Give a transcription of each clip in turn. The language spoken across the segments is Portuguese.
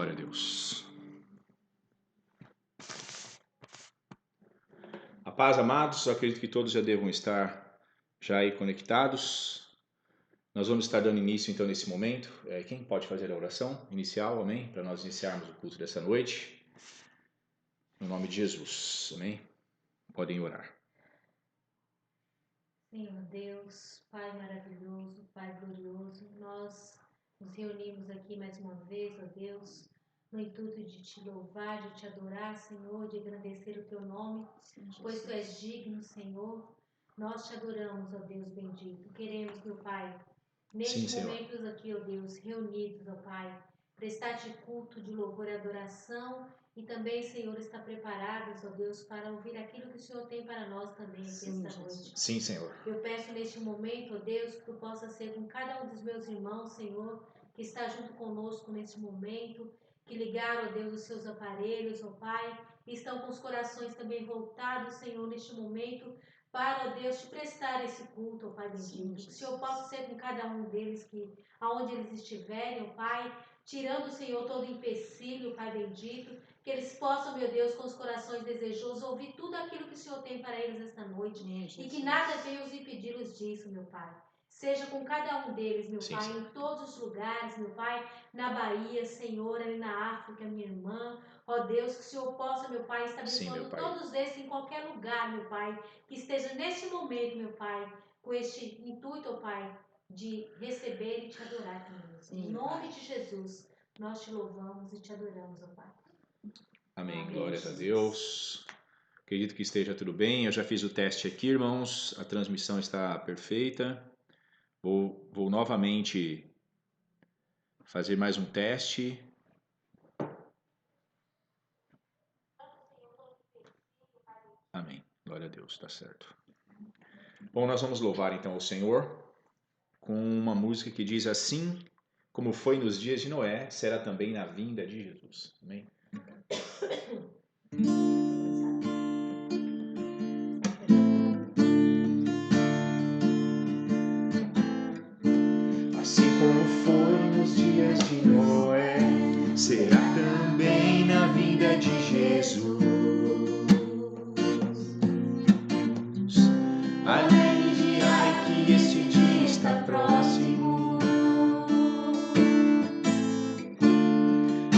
Glória a Deus. A paz, amados, eu acredito que todos já devam estar já aí conectados. Nós vamos estar dando início então nesse momento. Quem pode fazer a oração inicial, amém? Para nós iniciarmos o culto dessa noite. No nome de Jesus, amém? Podem orar. Senhor Deus, Pai maravilhoso, Pai glorioso, nós nos reunimos aqui mais uma vez, ó Deus, no intuito de te louvar, de te adorar, Senhor, de engrandecer o teu nome, pois tu és digno, Senhor. Nós te adoramos, ó Deus bendito. Queremos, meu Pai, nestes momentos aqui, ó Deus, reunidos, ó Pai, prestar-te culto de louvor e adoração. E também, Senhor, está preparados, ó Deus, para ouvir aquilo que o Senhor tem para nós também aqui esta noite. Sim, Senhor. Eu peço neste momento, ó Deus, que tu possa ser com cada um dos meus irmãos, Senhor, que está junto conosco neste momento, que ligaram, ó Deus, os seus aparelhos, ó Pai, e estão com os corações também voltados, Senhor, neste momento, para, ó Deus, te prestar esse culto, ó Pai bendito. Que o Senhor possa ser com cada um deles, que aonde eles estiverem, ó Pai, tirando, Senhor, todo empecilho, Pai bendito, que eles possam, meu Deus, com os corações desejosos, ouvir tudo aquilo que o Senhor tem para eles esta noite. E que nada venha os impedi-los disso, meu Pai. Seja com cada um deles, meu Pai, em todos os lugares, meu Pai, na Bahia, Senhor, ali na África, minha irmã. Ó Deus, que o Senhor possa, meu Pai, estar abençoando todos esses em qualquer lugar, meu Pai, que esteja neste momento, meu Pai, com este intuito, ó Pai, de receber e te adorar também. Em nome de Jesus, nós te louvamos e te adoramos, ó Pai. Amém. Glórias a Deus. Acredito que esteja tudo bem. Eu já fiz o teste aqui, irmãos. A transmissão está perfeita. Vou novamente fazer mais um teste. Amém. Glória a Deus, está certo. Bom, nós vamos louvar então o Senhor com uma música que diz assim: como foi nos dias de Noé, será também na vinda de Jesus. Amém. Assim como foi nos dias de Noé, será também na vinda de Jesus. Alegre dia que este dia está próximo.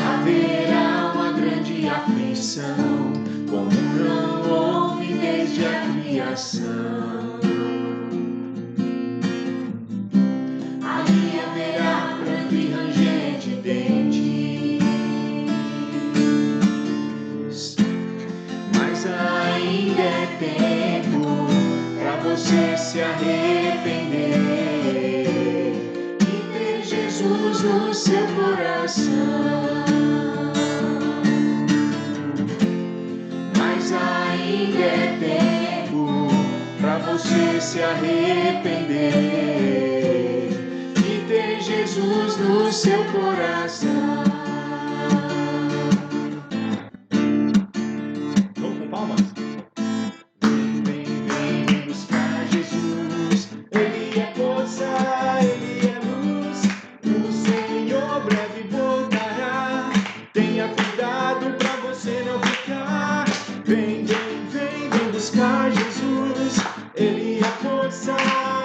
Haverá uma grande aflição, como não houve desde a criação. Ali haverá pranto e ranger de dentes, mas ainda é tempo pra você se arrepender e ter Jesus no seu coração. Mas ainda é tempo pra você se arrepender e ter Jesus no seu coração. Vamos com palmas? Vem buscar Jesus. Ele é força, Ele é luz. O Senhor breve voltará. Tenha cuidado pra você não ficar. Vem buscar Jesus. Ele é força,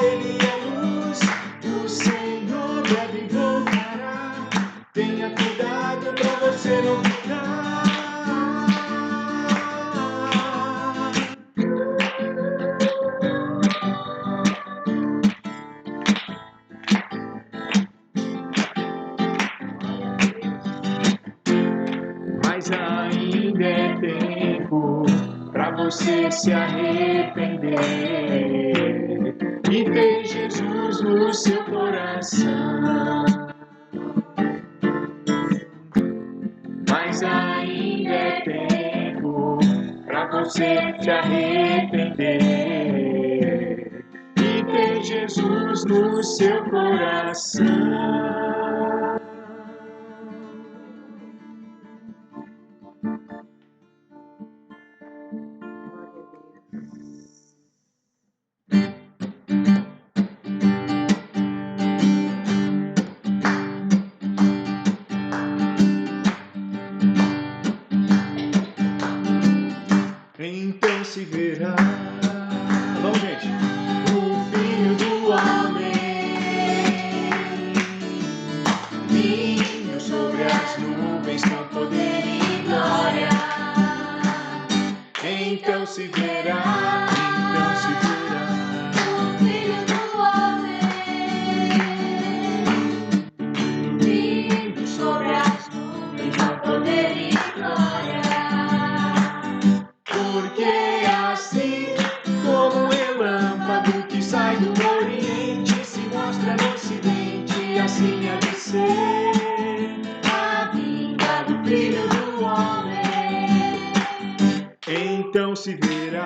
Ele é luz. O Senhor breve voltará. Tenha cuidado pra você não ficar. Mas ainda é tempo pra você se arrepender e ter Jesus no seu coração. Mas ainda é tempo pra você se arrepender e ter Jesus no seu coração. se verá, então se verá o Filho do Homem vindo sobre as nuvens com poder e glória. Porque assim como um relâmpago que sai do Oriente se mostra no Ocidente, assim há de ser a vinda do Filho do Homem. Então se verá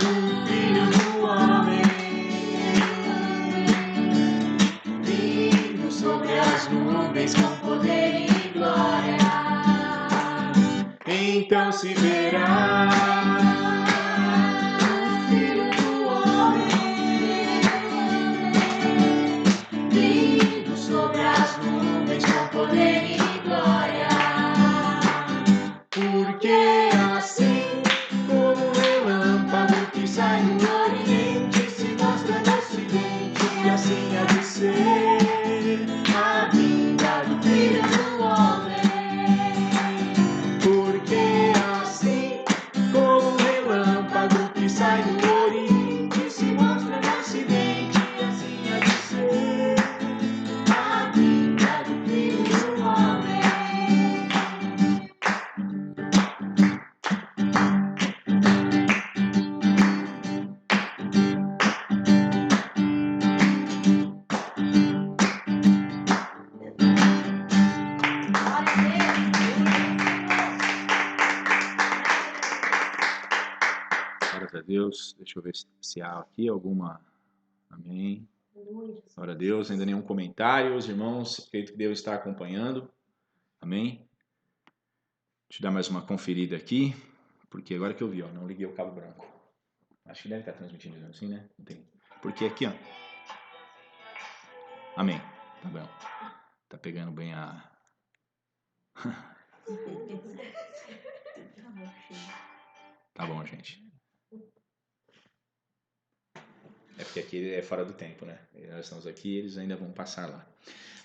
o Filho do Homem vindo sobre as nuvens com poder e glória. Então se verá o Filho do Homem vindo sobre as nuvens com poder e glória. Porque assim como um relâmpago que sai do Oriente se mostra no Ocidente, assim há de ser a vinda do Filho do Homem. Porque assim como um relâmpago que sai do Oriente se mostra no Ocidente, assim há de ser a vinda do Filho do Homem. Glórias a Deus. Deixa eu ver se há aqui alguma. Amém. Glória a Deus. Ainda nenhum comentário. Os irmãos, acredito que Deus está acompanhando. Amém. Deixa eu dar mais uma conferida aqui. Porque agora que eu vi, ó, não liguei o cabo branco. Acho que deve estar transmitindo assim, né? Não tem. Porque aqui, ó. Amém. Tá bom. Tá pegando bem a. Tá bom, gente. É porque aqui é fora do tempo, né? Nós estamos aqui, eles ainda vão passar lá.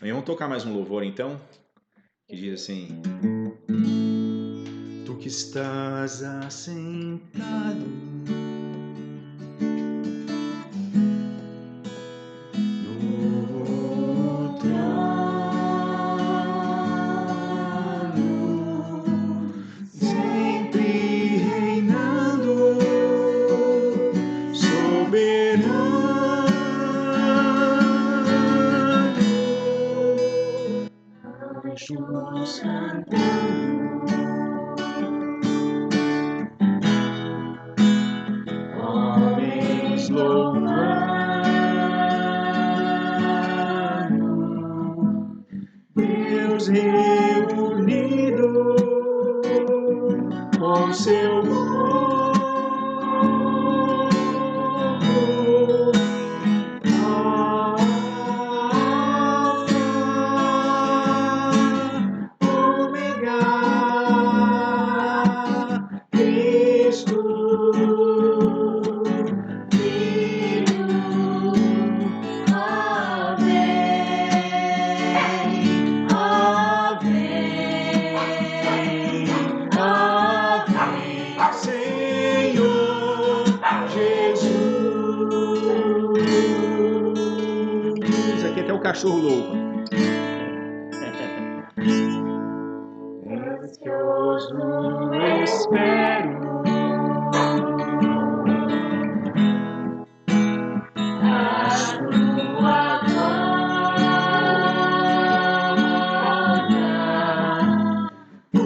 Amém. Vamos tocar mais um louvor então, que diz assim: Tu que estás assentado no trono, sempre reinando, soberano, anjos cantando, homens louvando, Deus reunido com seu povo, Alfa, Ômega, Cristo, Filho, ó vem, ó vem, ó vem, Senhor Jesus. Aqui até o cachorro louco. Ansioso espero a sua volta, o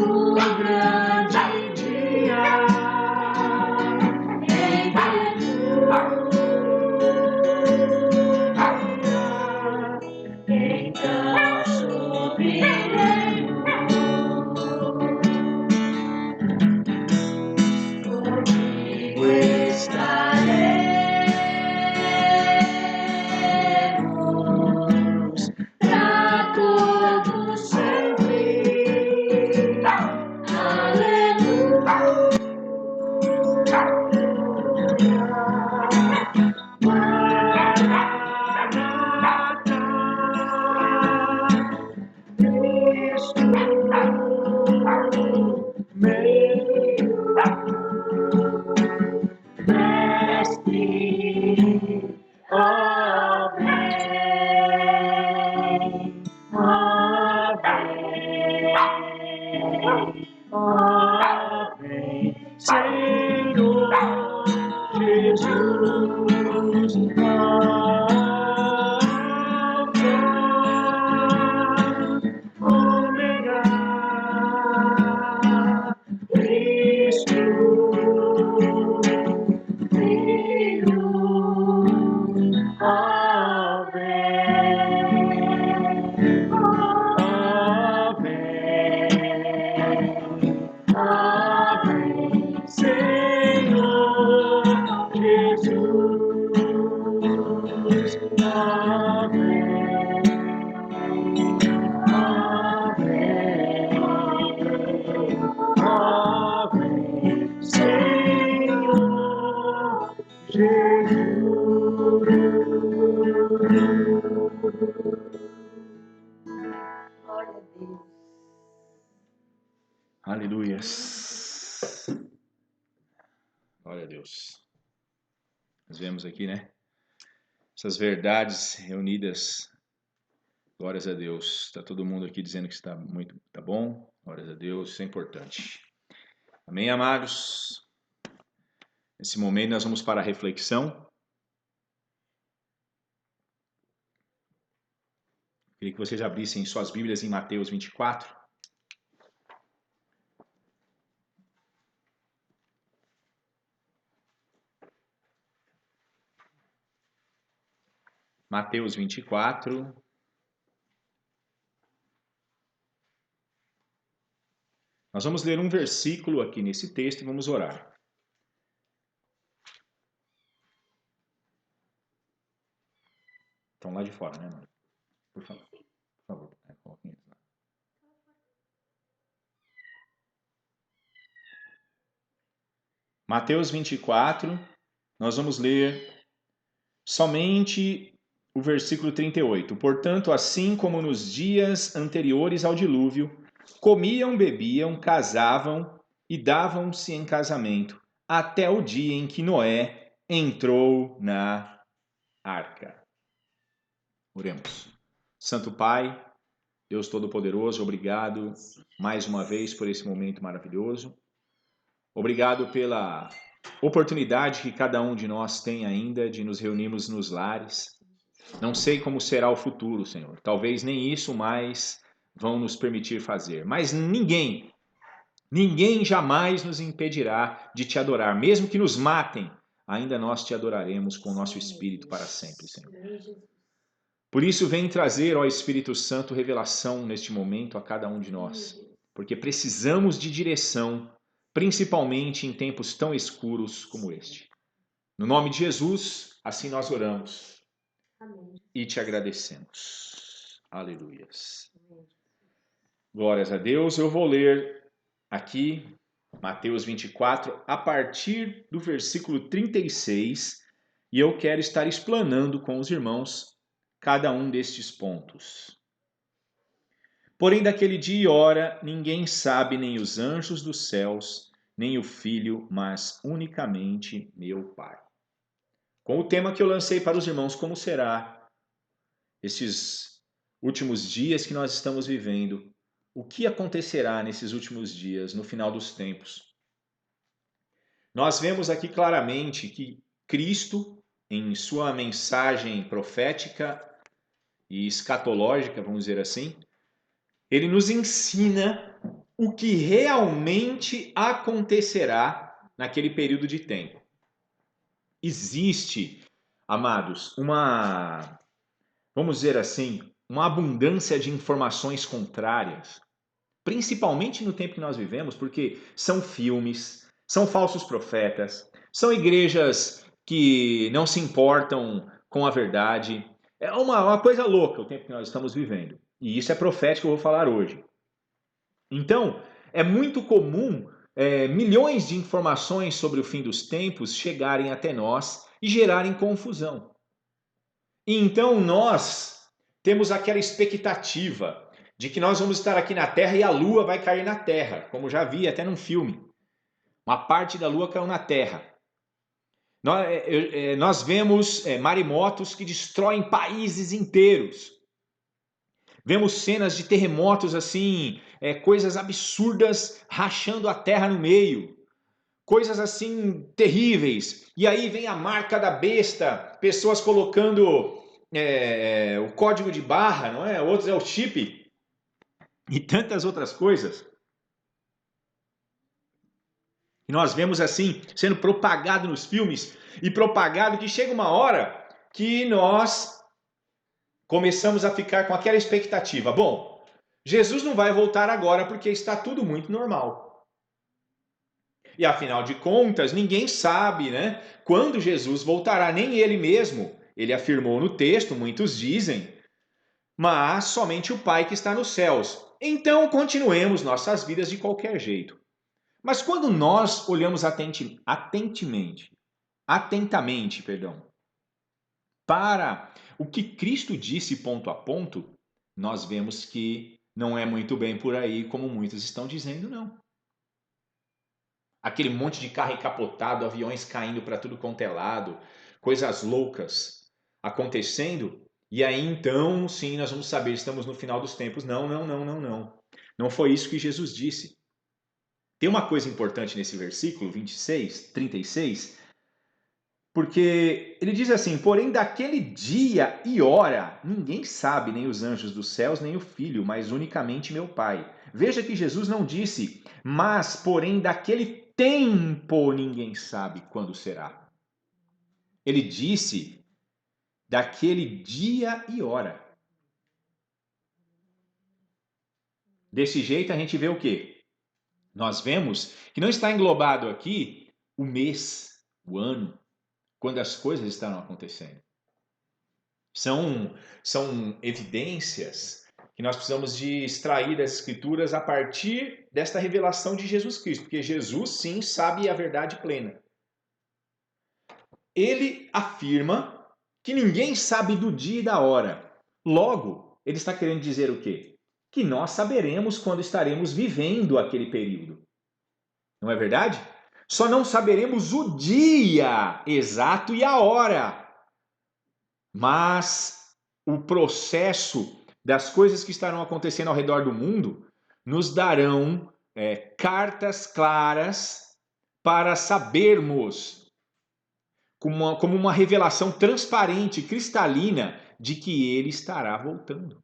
grande dia em que então subiremos, comigo estaremos pra todo sempre. Cristo, meio Amém, Senhor Jesus, Alfa, Ômega, Cristo, Filho, Ave, Ave, Ave, Senhor Jesus, Ave, Ave, Senhor Jesus. Glória a Deus. Aleluias. Glória a Deus. Nós vemos aqui, né? Essas verdades reunidas. Glórias a Deus. Está todo mundo aqui dizendo que está bom. Glórias a Deus. Isso é importante. Amém, amados? Nesse momento nós vamos para a reflexão. Queria que vocês abrissem suas Bíblias em Mateus 24. Mateus 24. Nós vamos ler um versículo aqui nesse texto e vamos orar. Estão lá de fora, né, mano? Por favor. Coloquem eles lá. Mateus 24, nós vamos ler somente o versículo 38. Portanto, assim como nos dias anteriores ao dilúvio, comiam, bebiam, casavam e davam-se em casamento, até o dia em que Noé entrou na arca. Oremos. Santo Pai, Deus Todo-Poderoso, obrigado mais uma vez por esse momento maravilhoso. Obrigado pela oportunidade que cada um de nós tem ainda de nos reunirmos nos lares. Não sei como será o futuro, Senhor. Talvez nem isso mais vão nos permitir fazer. Mas ninguém jamais nos impedirá de te adorar. Mesmo que nos matem, ainda nós te adoraremos com o nosso espírito para sempre, Senhor. Por isso, vem trazer, ó Espírito Santo, revelação neste momento a cada um de nós. Porque precisamos de direção, principalmente em tempos tão escuros como este. No nome de Jesus, assim nós oramos. Amém. E te agradecemos. Aleluias. Glórias a Deus. Eu vou ler aqui Mateus 24, a partir do versículo 36, e eu quero estar explanando com os irmãos cada um destes pontos. Porém, daquele dia e hora, ninguém sabe, nem os anjos dos céus, nem o Filho, mas unicamente meu Pai. Com o tema que eu lancei para os irmãos, como será esses últimos dias que nós estamos vivendo? O que acontecerá nesses últimos dias, no final dos tempos? Nós vemos aqui claramente que Cristo, em sua mensagem profética e escatológica, vamos dizer assim, ele nos ensina o que realmente acontecerá naquele período de tempo. Existe, amados, vamos dizer assim, uma abundância de informações contrárias, principalmente no tempo que nós vivemos, porque são filmes, são falsos profetas, são igrejas que não se importam com a verdade. É uma coisa louca o tempo que nós estamos vivendo. E isso é profético que eu vou falar hoje. Então, é muito comum milhões de informações sobre o fim dos tempos chegarem até nós e gerarem confusão. E então nós temos aquela expectativa de que nós vamos estar aqui na Terra e a Lua vai cair na Terra, como já vi até num filme. Uma parte da Lua caiu na Terra. Nós vemos maremotos que destroem países inteiros. Vemos cenas de terremotos assim, coisas absurdas rachando a terra no meio. Coisas assim terríveis. E aí vem a marca da besta, pessoas colocando o código de barra, não é? Outros é o chip. E tantas outras coisas. E nós vemos assim, sendo propagado nos filmes, e propagado que chega uma hora que nós começamos a ficar com aquela expectativa. Bom, Jesus não vai voltar agora porque está tudo muito normal. E afinal de contas, ninguém sabe, né, quando Jesus voltará, nem ele mesmo. Ele afirmou no texto, muitos dizem, mas somente o Pai que está nos céus. Então continuemos nossas vidas de qualquer jeito. Mas quando nós olhamos atentamente, para o que Cristo disse ponto a ponto, nós vemos que não é muito bem por aí como muitos estão dizendo, não. Aquele monte de carro encapotado, aviões caindo para tudo quanto é lado, coisas loucas acontecendo, e aí então, sim, nós vamos saber, estamos no final dos tempos. Não. Não foi isso que Jesus disse. Tem uma coisa importante nesse versículo 26, 36, porque ele diz assim: porém daquele dia e hora, ninguém sabe, nem os anjos dos céus, nem o Filho, mas unicamente meu Pai. Veja que Jesus não disse, mas porém daquele tempo ninguém sabe quando será. Ele disse daquele dia e hora. Desse jeito a gente vê o quê? Nós vemos que não está englobado aqui o mês, o ano, quando as coisas estarão acontecendo. São evidências que nós precisamos de extrair das Escrituras a partir desta revelação de Jesus Cristo, porque Jesus sim sabe a verdade plena. Ele afirma que ninguém sabe do dia e da hora. Logo, ele está querendo dizer o quê? Que nós saberemos quando estaremos vivendo aquele período. Não é verdade? Só não saberemos o dia exato e a hora. Mas o processo das coisas que estarão acontecendo ao redor do mundo nos darão cartas claras para sabermos, como uma revelação transparente, cristalina, de que ele estará voltando.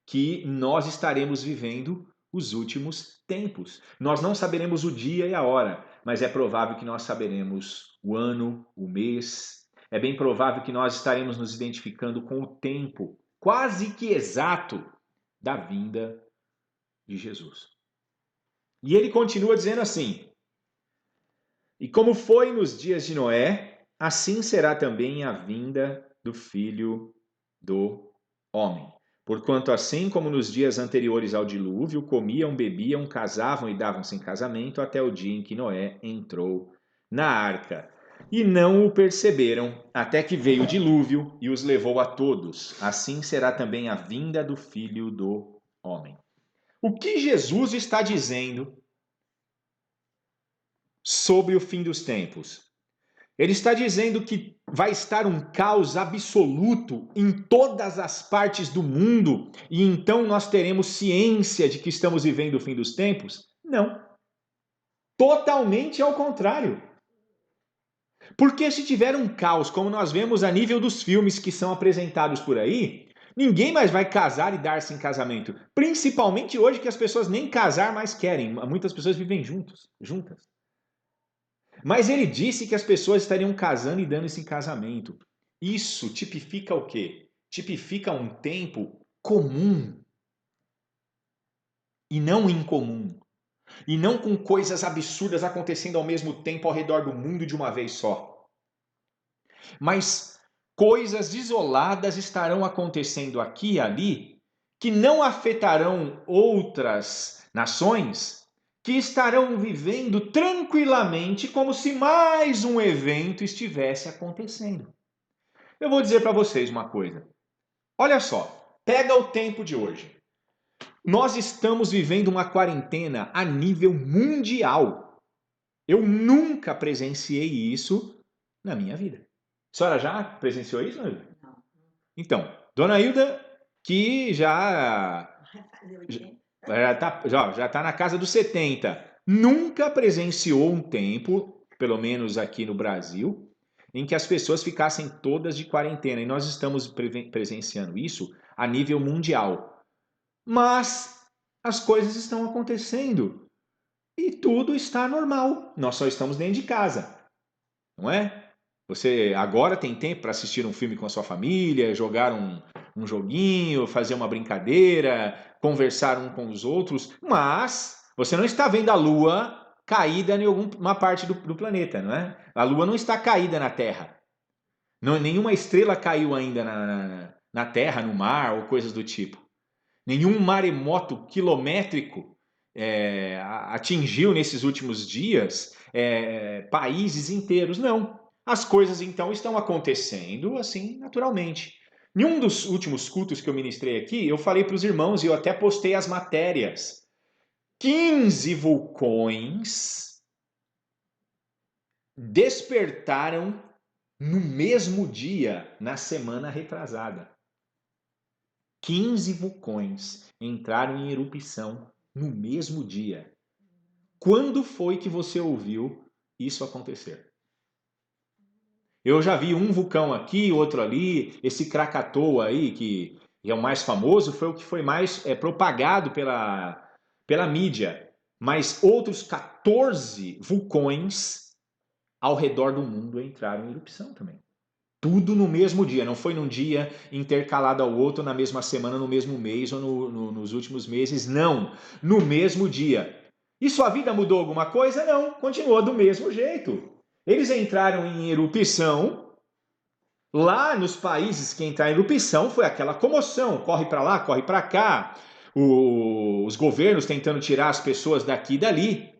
Que nós estaremos vivendo os últimos tempos. Nós não saberemos o dia e a hora, mas é provável que nós saberemos o ano, o mês. É bem provável que nós estaremos nos identificando com o tempo quase que exato da vinda de Jesus. E ele continua dizendo assim: e como foi nos dias de Noé, assim será também a vinda do Filho do Homem. Porquanto assim como nos dias anteriores ao dilúvio, comiam, bebiam, casavam e davam-se em casamento até o dia em que Noé entrou na arca. E não o perceberam, até que veio o dilúvio e os levou a todos. Assim será também a vinda do Filho do Homem. O que Jesus está dizendo sobre o fim dos tempos? Ele está dizendo que vai estar um caos absoluto em todas as partes do mundo e então nós teremos ciência de que estamos vivendo o fim dos tempos? Não. Totalmente ao contrário. Porque se tiver um caos, como nós vemos a nível dos filmes que são apresentados por aí, ninguém mais vai casar e dar-se em casamento. Principalmente hoje que as pessoas nem casar mais querem. Muitas pessoas vivem juntas. Mas ele disse que as pessoas estariam casando e dando-se em casamento. Isso tipifica o quê? Tipifica um tempo comum e não incomum. E não com coisas absurdas acontecendo ao mesmo tempo ao redor do mundo de uma vez só. Mas coisas isoladas estarão acontecendo aqui e ali que não afetarão outras nações, que estarão vivendo tranquilamente como se mais um evento estivesse acontecendo. Eu vou dizer para vocês uma coisa. Olha só, pega o tempo de hoje. Nós estamos vivendo uma quarentena a nível mundial. Eu nunca presenciei isso na minha vida. A senhora já presenciou isso, Ana? Não. Então, Dona Hilda que já Fazer 80. já tá na casa dos 70. Nunca presenciou um tempo, pelo menos aqui no Brasil, em que as pessoas ficassem todas de quarentena. E nós estamos presenciando isso a nível mundial. Mas as coisas estão acontecendo e tudo está normal. Nós só estamos dentro de casa, não é? Você agora tem tempo para assistir um filme com a sua família, jogar um joguinho, fazer uma brincadeira, conversar um com os outros, mas você não está vendo a Lua caída em alguma parte do planeta, não é? A Lua não está caída na Terra. Não, nenhuma estrela caiu ainda na Terra, no mar ou coisas do tipo. Nenhum maremoto quilométrico atingiu nesses últimos dias países inteiros. Não. As coisas então estão acontecendo assim naturalmente. Em um dos últimos cultos que eu ministrei aqui, eu falei para os irmãos e eu até postei as matérias. 15 vulcões despertaram no mesmo dia, na semana retrasada. 15 vulcões entraram em erupção no mesmo dia. Quando foi que você ouviu isso acontecer? Eu já vi um vulcão aqui, outro ali. Esse Krakatoa aí, que é o mais famoso, foi o que foi mais propagado pela mídia. Mas outros 14 vulcões ao redor do mundo entraram em erupção também. Tudo no mesmo dia, não foi num dia intercalado ao outro, na mesma semana, no mesmo mês ou nos últimos meses, não. No mesmo dia. E sua vida mudou alguma coisa? Não, continuou do mesmo jeito. Eles entraram em erupção. Lá nos países que entraram em erupção foi aquela comoção, corre para lá, corre para cá, os governos tentando tirar as pessoas daqui e dali.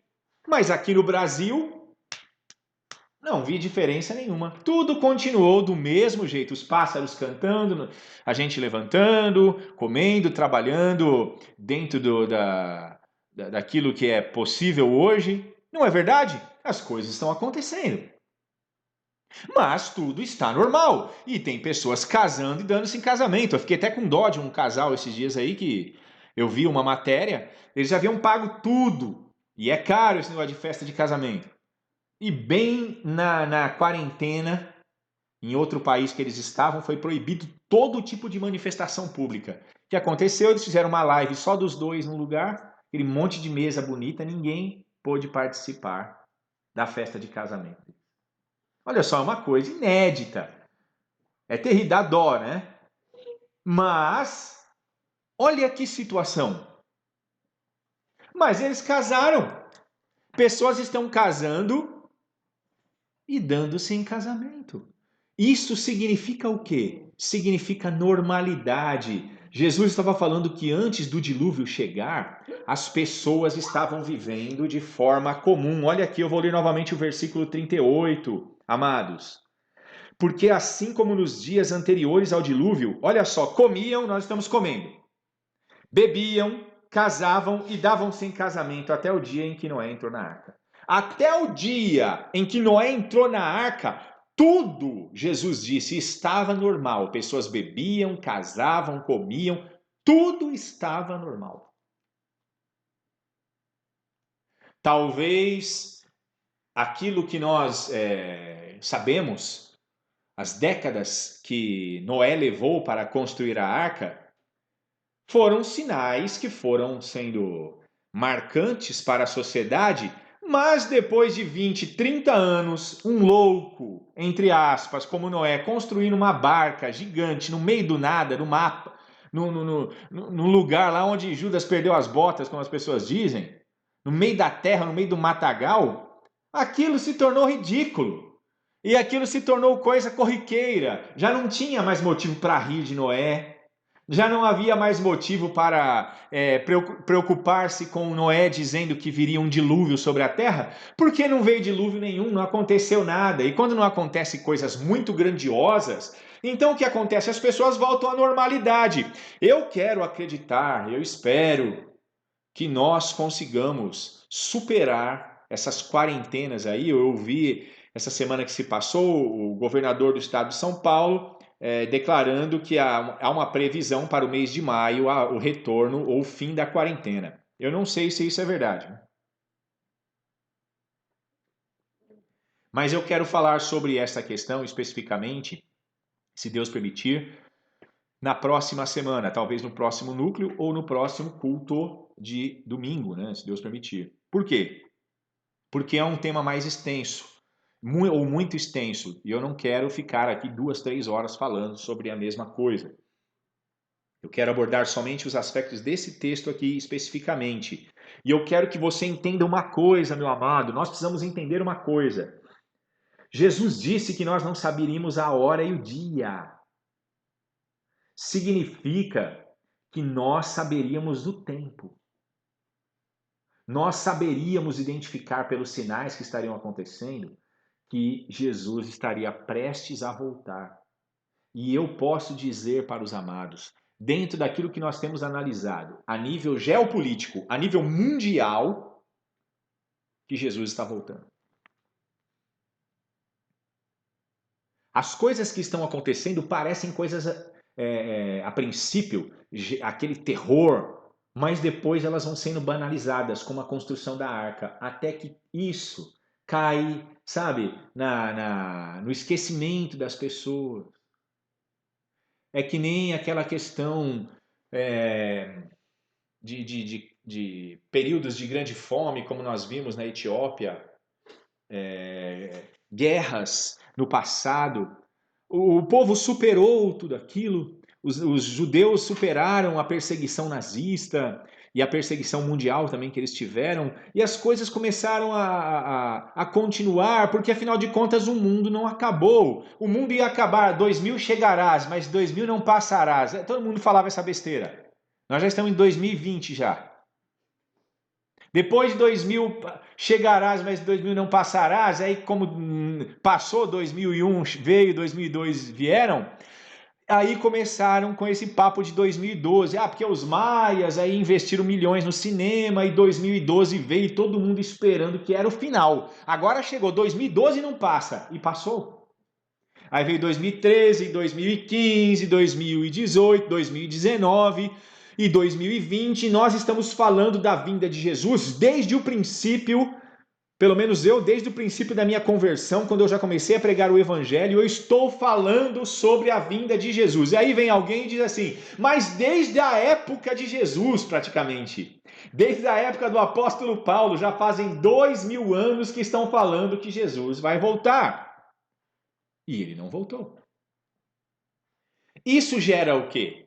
Mas aqui no Brasil, não vi diferença nenhuma. Tudo continuou do mesmo jeito. Os pássaros cantando, a gente levantando, comendo, trabalhando dentro daquilo que é possível hoje. Não é verdade? As coisas estão acontecendo. Mas tudo está normal. E tem pessoas casando e dando-se em casamento. Eu fiquei até com dó de um casal esses dias aí que eu vi uma matéria. Eles já haviam pago tudo. E é caro esse negócio de festa de casamento. E bem na quarentena, em outro país que eles estavam, foi proibido todo tipo de manifestação pública. O que aconteceu? Eles fizeram uma live só dos dois no lugar, aquele monte de mesa bonita, ninguém pôde participar da festa de casamento. Olha só, é uma coisa inédita. É terrível, dá dó, né? Mas, olha que situação. Mas eles casaram. Pessoas estão casando e dando-se em casamento. Isso significa o quê? Significa normalidade. Jesus estava falando que antes do dilúvio chegar, as pessoas estavam vivendo de forma comum. Olha aqui, eu vou ler novamente o versículo 38, amados. Porque assim como nos dias anteriores ao dilúvio, olha só, comiam, nós estamos comendo, bebiam, casavam e davam-se em casamento até o dia em que Noé entrou na arca. Até o dia em que Noé entrou na arca, tudo, Jesus disse, estava normal. Pessoas bebiam, casavam, comiam, tudo estava normal. Talvez aquilo que nós sabemos, as décadas que Noé levou para construir a arca, foram sinais que foram sendo marcantes para a sociedade, mas depois de 20, 30 anos, um louco, entre aspas, como Noé, construindo uma barca gigante no meio do nada, no mapa, no lugar lá onde Judas perdeu as botas, como as pessoas dizem, no meio da terra, no meio do matagal, aquilo se tornou ridículo. E aquilo se tornou coisa corriqueira. Já não tinha mais motivo para rir de Noé. Já não havia mais motivo para preocupar-se com Noé dizendo que viria um dilúvio sobre a terra, porque não veio dilúvio nenhum, não aconteceu nada. E quando não acontecem coisas muito grandiosas, então o que acontece? As pessoas voltam à normalidade. Eu quero acreditar, eu espero que nós consigamos superar essas quarentenas aí. Eu ouvi essa semana que se passou, o governador do estado de São Paulo declarando que há uma previsão para o mês de maio, o retorno ou o fim da quarentena. Eu não sei se isso é verdade. Mas eu quero falar sobre essa questão especificamente, se Deus permitir, na próxima semana, talvez no próximo núcleo ou no próximo culto de domingo, né, se Deus permitir. Por quê? Porque é um tema mais extenso, ou muito extenso, e eu não quero ficar aqui 2, 3 horas falando sobre a mesma coisa. Eu quero abordar somente os aspectos desse texto aqui especificamente. E eu quero que você entenda uma coisa, meu amado, nós precisamos entender uma coisa. Jesus disse que nós não saberíamos a hora e o dia. Significa que nós saberíamos do tempo. Nós saberíamos identificar pelos sinais que estariam acontecendo que Jesus estaria prestes a voltar. E eu posso dizer para os amados, dentro daquilo que nós temos analisado, a nível geopolítico, a nível mundial, que Jesus está voltando. As coisas que estão acontecendo parecem coisas, a princípio, aquele terror, mas depois elas vão sendo banalizadas, como a construção da arca, até que isso cai, sabe, no esquecimento das pessoas. É que nem aquela questão de períodos de grande fome, como nós vimos na Etiópia, guerras no passado. O povo superou tudo aquilo, os judeus superaram a perseguição nazista e a perseguição mundial também que eles tiveram, e as coisas começaram a continuar, porque afinal de contas o mundo não acabou. O mundo ia acabar, 2000 chegarás, mas 2000 não passarás. Todo mundo falava essa besteira. Nós já estamos em 2020 já. Depois de 2000 chegarás, mas 2000 não passarás. Aí como passou 2001, veio 2002, vieram. Aí começaram com esse papo de 2012. Porque os maias aí investiram milhões no cinema e 2012 veio todo mundo esperando que era o final. Agora chegou 2012 e não passa. E passou. Aí veio 2013, 2015, 2018, 2019... E 2020, nós estamos falando da vinda de Jesus desde o princípio, pelo menos eu, desde o princípio da minha conversão, quando eu já comecei a pregar o evangelho, eu estou falando sobre a vinda de Jesus. E aí vem alguém e diz assim, mas desde a época de Jesus, praticamente, desde a época do apóstolo Paulo, já fazem 2000 anos que estão falando que Jesus vai voltar. E ele não voltou. Isso gera o quê?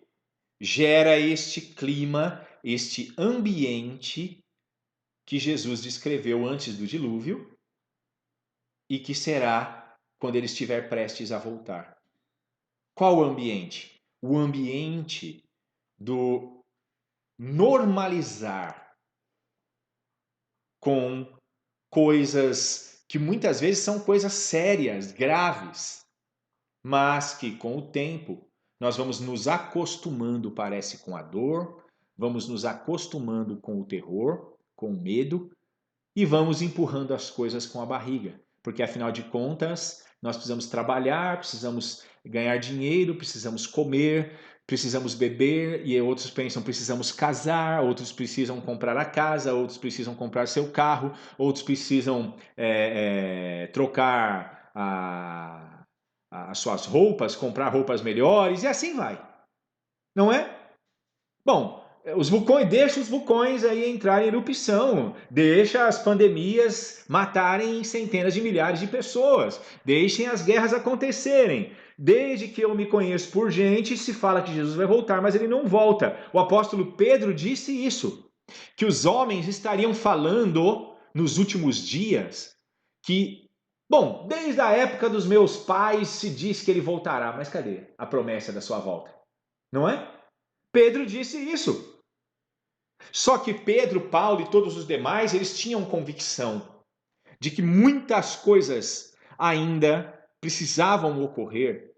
Gera este clima, este ambiente que Jesus descreveu antes do dilúvio e que será quando ele estiver prestes a voltar. Qual o ambiente? O ambiente do normalizar com coisas que muitas vezes são coisas sérias, graves, mas que com o tempo nós vamos nos acostumando, parece, com a dor, vamos nos acostumando com o terror, com o medo, e vamos empurrando as coisas com a barriga. Porque, afinal de contas, nós precisamos trabalhar, precisamos ganhar dinheiro, precisamos comer, precisamos beber, e outros pensam, precisamos casar, outros precisam comprar a casa, outros precisam comprar seu carro, outros precisam trocar as suas roupas, comprar roupas melhores, e assim vai. Não é? Bom, deixa os vulcões aí entrarem em erupção, deixa as pandemias matarem centenas de milhares de pessoas, deixem as guerras acontecerem. Desde que eu me conheço por gente, se fala que Jesus vai voltar, mas ele não volta. O apóstolo Pedro disse isso, que os homens estariam falando nos últimos dias que bom, desde a época dos meus pais se diz que ele voltará, mas cadê a promessa da sua volta? Não é? Pedro disse isso. Só que Pedro, Paulo e todos os demais, eles tinham convicção de que muitas coisas ainda precisavam ocorrer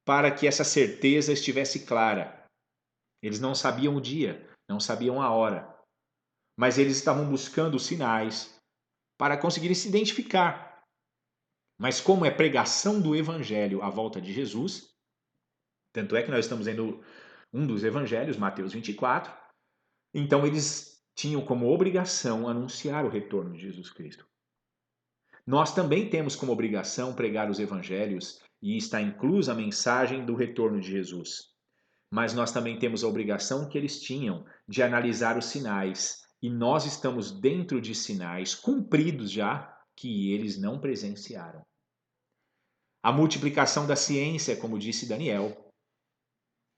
para que essa certeza estivesse clara. Eles não sabiam o dia, não sabiam a hora, mas eles estavam buscando sinais para conseguirem se identificar. Mas como é pregação do evangelho à volta de Jesus, Tanto é que nós estamos lendo um dos evangelhos, Mateus 24. Então eles tinham como obrigação anunciar o retorno de Jesus Cristo. Nós também temos como obrigação pregar os evangelhos e está inclusa a mensagem do retorno de Jesus. Mas nós também temos a obrigação que eles tinham de analisar os sinais. E nós estamos dentro de sinais cumpridos já que eles não presenciaram. A multiplicação da ciência, como disse Daniel.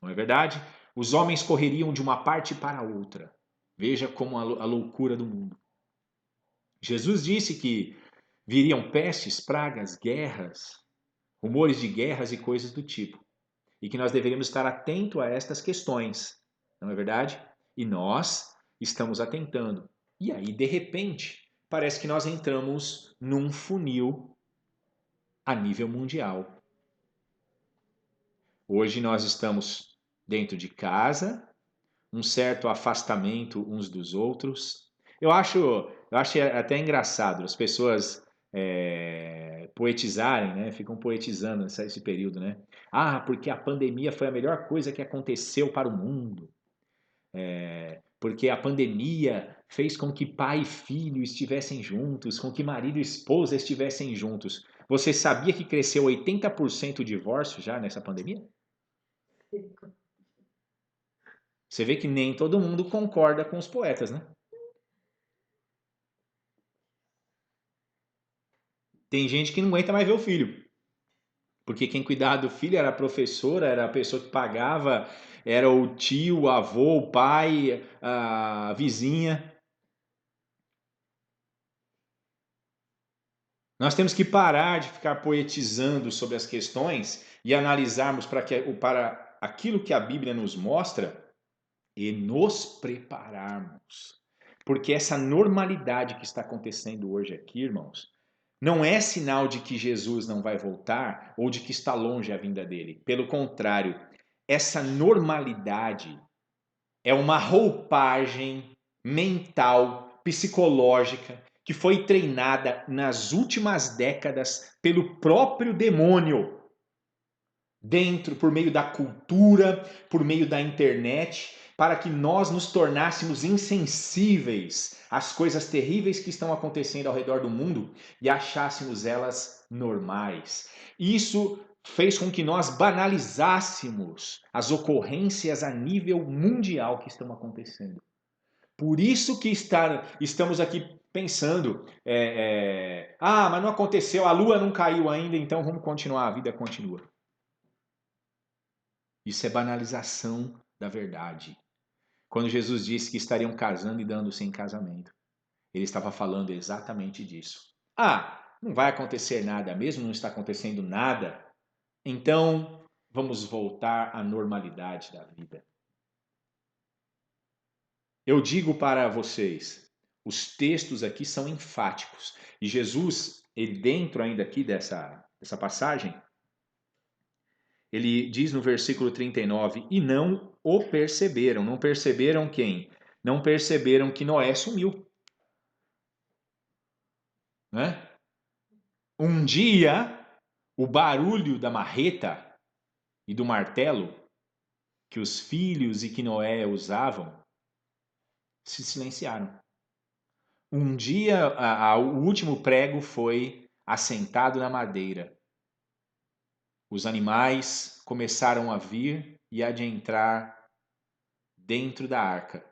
Não é verdade? Os homens correriam de uma parte para outra. Veja como a loucura do mundo. Jesus disse que viriam pestes, pragas, guerras, rumores de guerras e coisas do tipo. E que nós deveríamos estar atentos a estas questões. Não é verdade? E nós estamos atentando. E aí, de repente, parece que nós entramos num funil a nível mundial. Hoje nós estamos dentro de casa, um certo afastamento uns dos outros. Eu acho até engraçado as pessoas poetizarem, né? Ficam poetizando esse período, né? Ah, porque a pandemia foi a melhor coisa que aconteceu para o mundo. Porque a pandemia fez com que pai e filho estivessem juntos, com que marido e esposa estivessem juntos. Você sabia que cresceu 80% o divórcio já nessa pandemia? Você vê que nem todo mundo concorda com os poetas, né? Tem gente que não aguenta mais ver o filho. Porque quem cuidava do filho era a professora, era a pessoa que pagava, era o tio, o avô, o pai, a vizinha. Nós temos que parar de ficar poetizando sobre as questões e analisarmos para aquilo que a Bíblia nos mostra e nos prepararmos. Porque essa normalidade que está acontecendo hoje aqui, irmãos, não é sinal de que Jesus não vai voltar ou de que está longe a vinda dele. Pelo contrário, essa normalidade é uma roupagem mental, psicológica, que foi treinada nas últimas décadas pelo próprio demônio, dentro, por meio da cultura, por meio da internet, para que nós nos tornássemos insensíveis às coisas terríveis que estão acontecendo ao redor do mundo e achássemos elas normais. Isso fez com que nós banalizássemos as ocorrências a nível mundial que estão acontecendo. Por isso que estamos aqui pensando, mas não aconteceu, a lua não caiu ainda, então vamos continuar, a vida continua. Isso é banalização da verdade. Quando Jesus disse que estariam casando e dando-se em casamento, ele estava falando exatamente disso. Não vai acontecer nada, mesmo não está acontecendo nada, então vamos voltar à normalidade da vida. Eu digo para vocês, os textos aqui são enfáticos. E Jesus, ele dentro ainda aqui dessa passagem, ele diz no versículo 39, e não o perceberam. Não perceberam quem? Não perceberam que Noé sumiu. Né? Um dia, o barulho da marreta e do martelo que os filhos e que Noé usavam se silenciaram. Um dia, o último prego foi assentado na madeira. Os animais começaram a vir e a de entrar dentro da arca.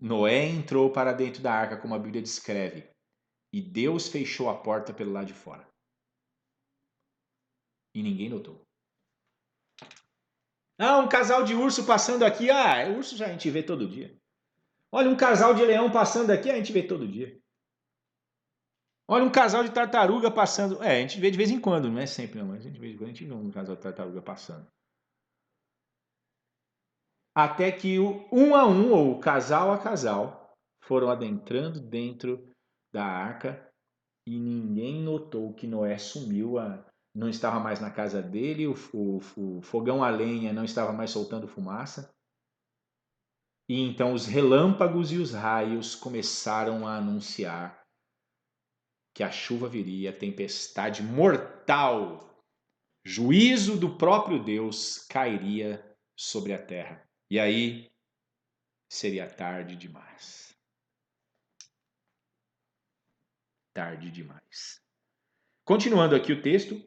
Noé entrou para dentro da arca, como a Bíblia descreve, e Deus fechou a porta pelo lado de fora. E ninguém notou. Um casal de urso passando aqui. Urso já a gente vê todo dia. Olha, um casal de leão passando aqui, a gente vê todo dia. Olha, um casal de tartaruga passando. A gente vê de vez em quando, não é sempre, não, mas a gente vê um casal de tartaruga passando. Até que um a um, ou casal a casal, foram adentrando dentro da arca e ninguém notou que Noé sumiu, não estava mais na casa dele, o fogão a lenha não estava mais soltando fumaça. E então os relâmpagos e os raios começaram a anunciar que a chuva viria, a tempestade mortal juízo do próprio Deus cairia sobre a terra. E aí seria tarde demais. Tarde demais. Continuando aqui o texto,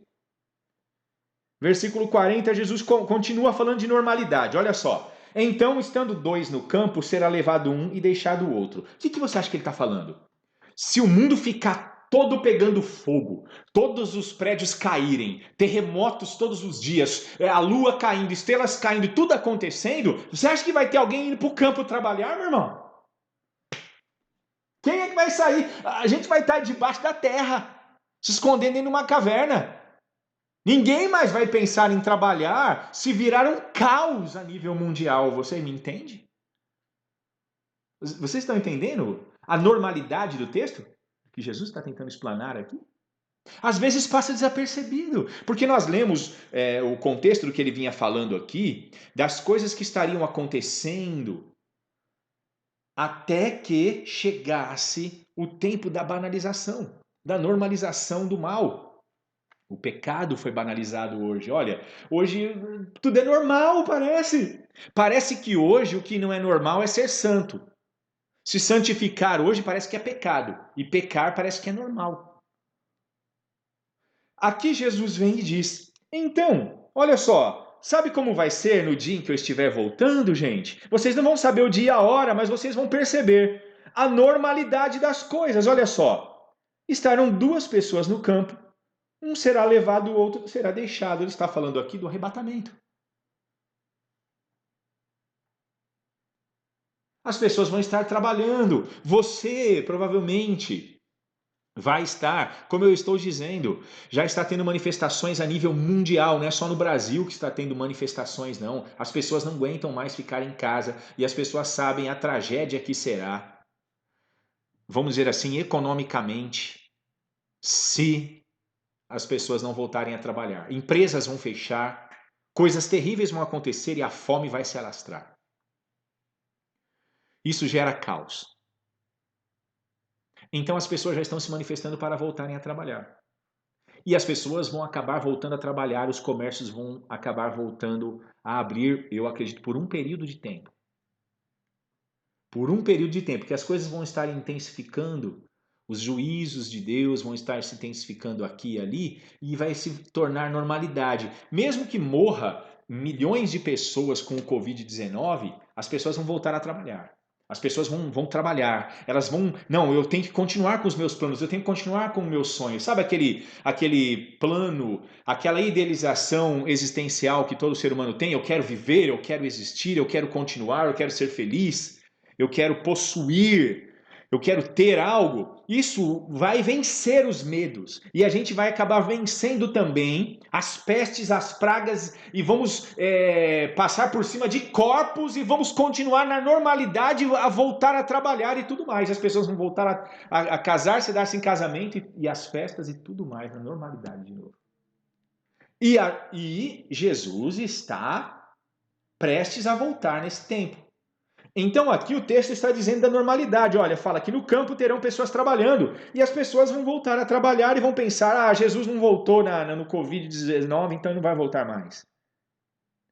versículo 40, Jesus continua falando de normalidade. Olha só. Então, estando dois no campo, será levado um e deixado o outro. O que você acha que ele está falando? Se o mundo ficar todo pegando fogo, todos os prédios caírem, terremotos todos os dias, a lua caindo, estrelas caindo, tudo acontecendo, você acha que vai ter alguém indo para o campo trabalhar, meu irmão? Quem é que vai sair? A gente vai estar debaixo da terra, se escondendo em uma caverna. Ninguém mais vai pensar em trabalhar se virar um caos a nível mundial. Você me entende? Vocês estão entendendo a normalidade do texto que Jesus está tentando explanar aqui? Às vezes passa desapercebido, porque nós lemos o contexto do que ele vinha falando aqui, das coisas que estariam acontecendo até que chegasse o tempo da banalização, da normalização do mal. O pecado foi banalizado hoje. Olha, hoje tudo é normal, parece. Parece que hoje o que não é normal é ser santo. Se santificar hoje parece que é pecado. E pecar parece que é normal. Aqui Jesus vem e diz: então, olha só, sabe como vai ser no dia em que eu estiver voltando, gente? Vocês não vão saber o dia e a hora, mas vocês vão perceber a normalidade das coisas. Olha só, estarão duas pessoas no campo. Um será levado, o outro será deixado. Ele está falando aqui do arrebatamento. As pessoas vão estar trabalhando. Você, provavelmente, vai estar, como eu estou dizendo, já está tendo manifestações a nível mundial. Não é só no Brasil que está tendo manifestações, não. As pessoas não aguentam mais ficar em casa e as pessoas sabem a tragédia que será, vamos dizer assim, economicamente, se as pessoas não voltarem a trabalhar. Empresas vão fechar, coisas terríveis vão acontecer e a fome vai se alastrar. Isso gera caos. Então as pessoas já estão se manifestando para voltarem a trabalhar. E as pessoas vão acabar voltando a trabalhar, os comércios vão acabar voltando a abrir, eu acredito, por um período de tempo. Por um período de tempo, que as coisas vão estar intensificando, os juízos de Deus vão estar se intensificando aqui e ali e vai se tornar normalidade. Mesmo que morra milhões de pessoas com o Covid-19, as pessoas vão voltar a trabalhar. As pessoas vão trabalhar, elas vão... Não, eu tenho que continuar com os meus planos, eu tenho que continuar com o meu sonho. Sabe aquele plano, aquela idealização existencial que todo ser humano tem? Eu quero viver, eu quero existir, eu quero continuar, eu quero ser feliz, eu quero possuir, eu quero ter algo. Isso vai vencer os medos. E a gente vai acabar vencendo também as pestes, as pragas, e vamos passar por cima de corpos e vamos continuar na normalidade, a voltar a trabalhar e tudo mais. As pessoas vão voltar a casar-se, dar-se em casamento e as festas e tudo mais, na normalidade de novo. E Jesus está prestes a voltar nesse tempo. Então aqui o texto está dizendo da normalidade. Olha, fala que no campo terão pessoas trabalhando e as pessoas vão voltar a trabalhar e vão pensar: Jesus não voltou no Covid-19, então não vai voltar mais.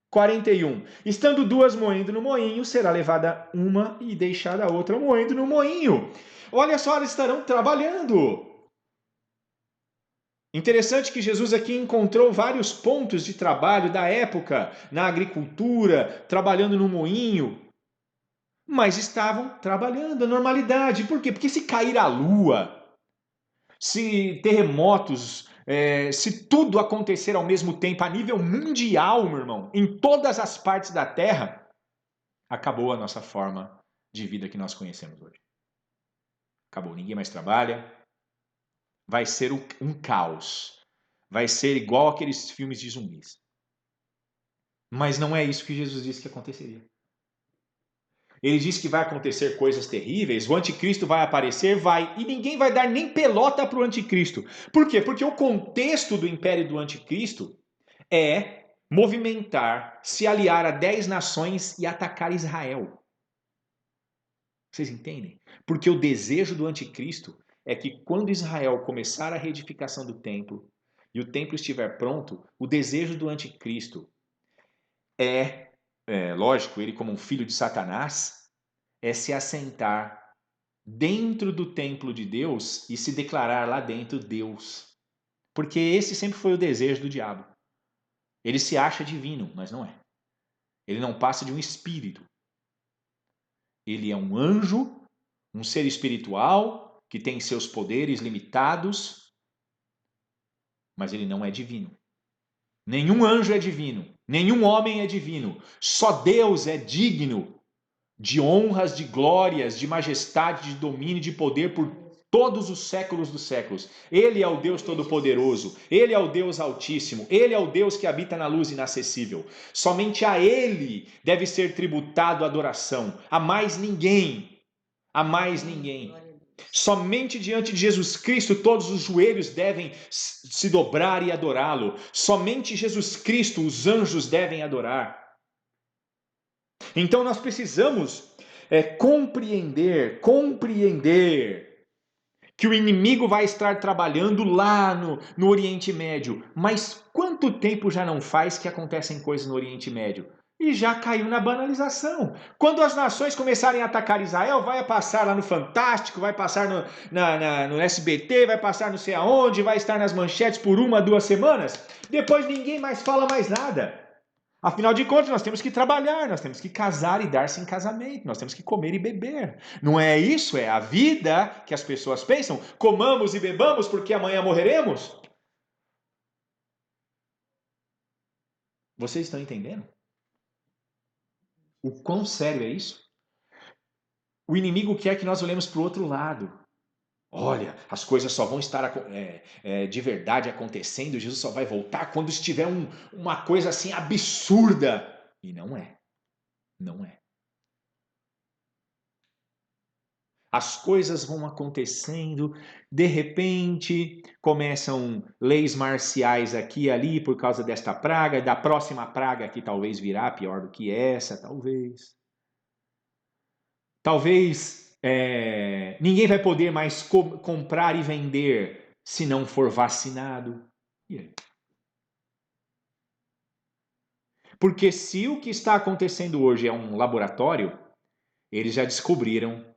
41. Estando duas moendo no moinho, será levada uma e deixada a outra moendo no moinho. Olha só, elas estarão trabalhando. Interessante que Jesus aqui encontrou vários pontos de trabalho da época, na agricultura, trabalhando no moinho. Mas estavam trabalhando, a normalidade. Por quê? Porque se cair a lua, se terremotos, se tudo acontecer ao mesmo tempo a nível mundial, meu irmão, em todas as partes da Terra, acabou a nossa forma de vida que nós conhecemos hoje. Acabou, ninguém mais trabalha. Vai ser um caos. Vai ser igual aqueles filmes de zumbis. Mas não é isso que Jesus disse que aconteceria. Ele diz que vai acontecer coisas terríveis, o anticristo vai aparecer, e ninguém vai dar nem pelota para o anticristo. Por quê? Porque o contexto do império do anticristo é movimentar, se aliar a 10 nações e atacar Israel. Vocês entendem? Porque o desejo do anticristo é que quando Israel começar a reedificação do templo, e o templo estiver pronto, o desejo do anticristo lógico, ele como um filho de Satanás, é se assentar dentro do templo de Deus e se declarar lá dentro Deus. Porque esse sempre foi o desejo do diabo. Ele se acha divino, mas não é. Ele não passa de um espírito. Ele é um anjo, um ser espiritual, que tem seus poderes limitados, mas ele não é divino. Nenhum anjo é divino, nenhum homem é divino. Só Deus é digno de honras, de glórias, de majestade, de domínio, de poder por todos os séculos dos séculos. Ele é o Deus Todo-Poderoso, Ele é o Deus Altíssimo, Ele é o Deus que habita na luz inacessível. Somente a Ele deve ser tributado a adoração, a mais ninguém, a mais ninguém. Somente diante de Jesus Cristo todos os joelhos devem se dobrar e adorá-lo. Somente Jesus Cristo os anjos devem adorar. Então nós precisamos compreender que o inimigo vai estar trabalhando lá no Oriente Médio. Mas quanto tempo já não faz que acontecem coisas no Oriente Médio? E já caiu na banalização. Quando as nações começarem a atacar Israel, vai passar lá no Fantástico, vai passar no SBT, vai passar não sei aonde, vai estar nas manchetes por 1, 2 semanas. Depois ninguém mais fala mais nada. Afinal de contas, nós temos que trabalhar, nós temos que casar e dar-se em casamento, nós temos que comer e beber. Não é isso? É a vida que as pessoas pensam. Comamos e bebamos porque amanhã morreremos? Vocês estão entendendo? O quão sério é isso? O inimigo quer que nós olhemos para o outro lado. Olha, as coisas só vão estar de verdade acontecendo, Jesus só vai voltar quando estiver uma coisa assim absurda. E não é. Não é. As coisas vão acontecendo, de repente começam leis marciais aqui e ali por causa desta praga, da próxima praga que talvez virá pior do que essa, talvez. Talvez ninguém vai poder mais comprar e vender se não for vacinado. E aí? Porque se o que está acontecendo hoje é um laboratório, eles já descobriram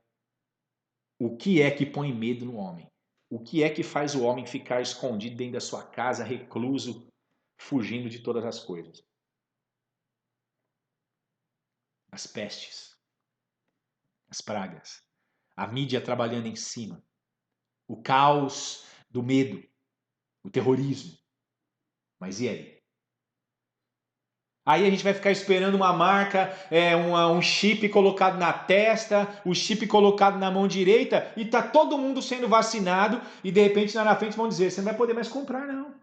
o que é que põe medo no homem. O que é que faz o homem ficar escondido dentro da sua casa, recluso, fugindo de todas as coisas? As pestes, as pragas, a mídia trabalhando em cima, o caos do medo, o terrorismo. Mas e aí? Aí a gente vai ficar esperando uma marca, um chip colocado na testa, o chip colocado na mão direita e tá todo mundo sendo vacinado e de repente lá na frente vão dizer, você não vai poder mais comprar não.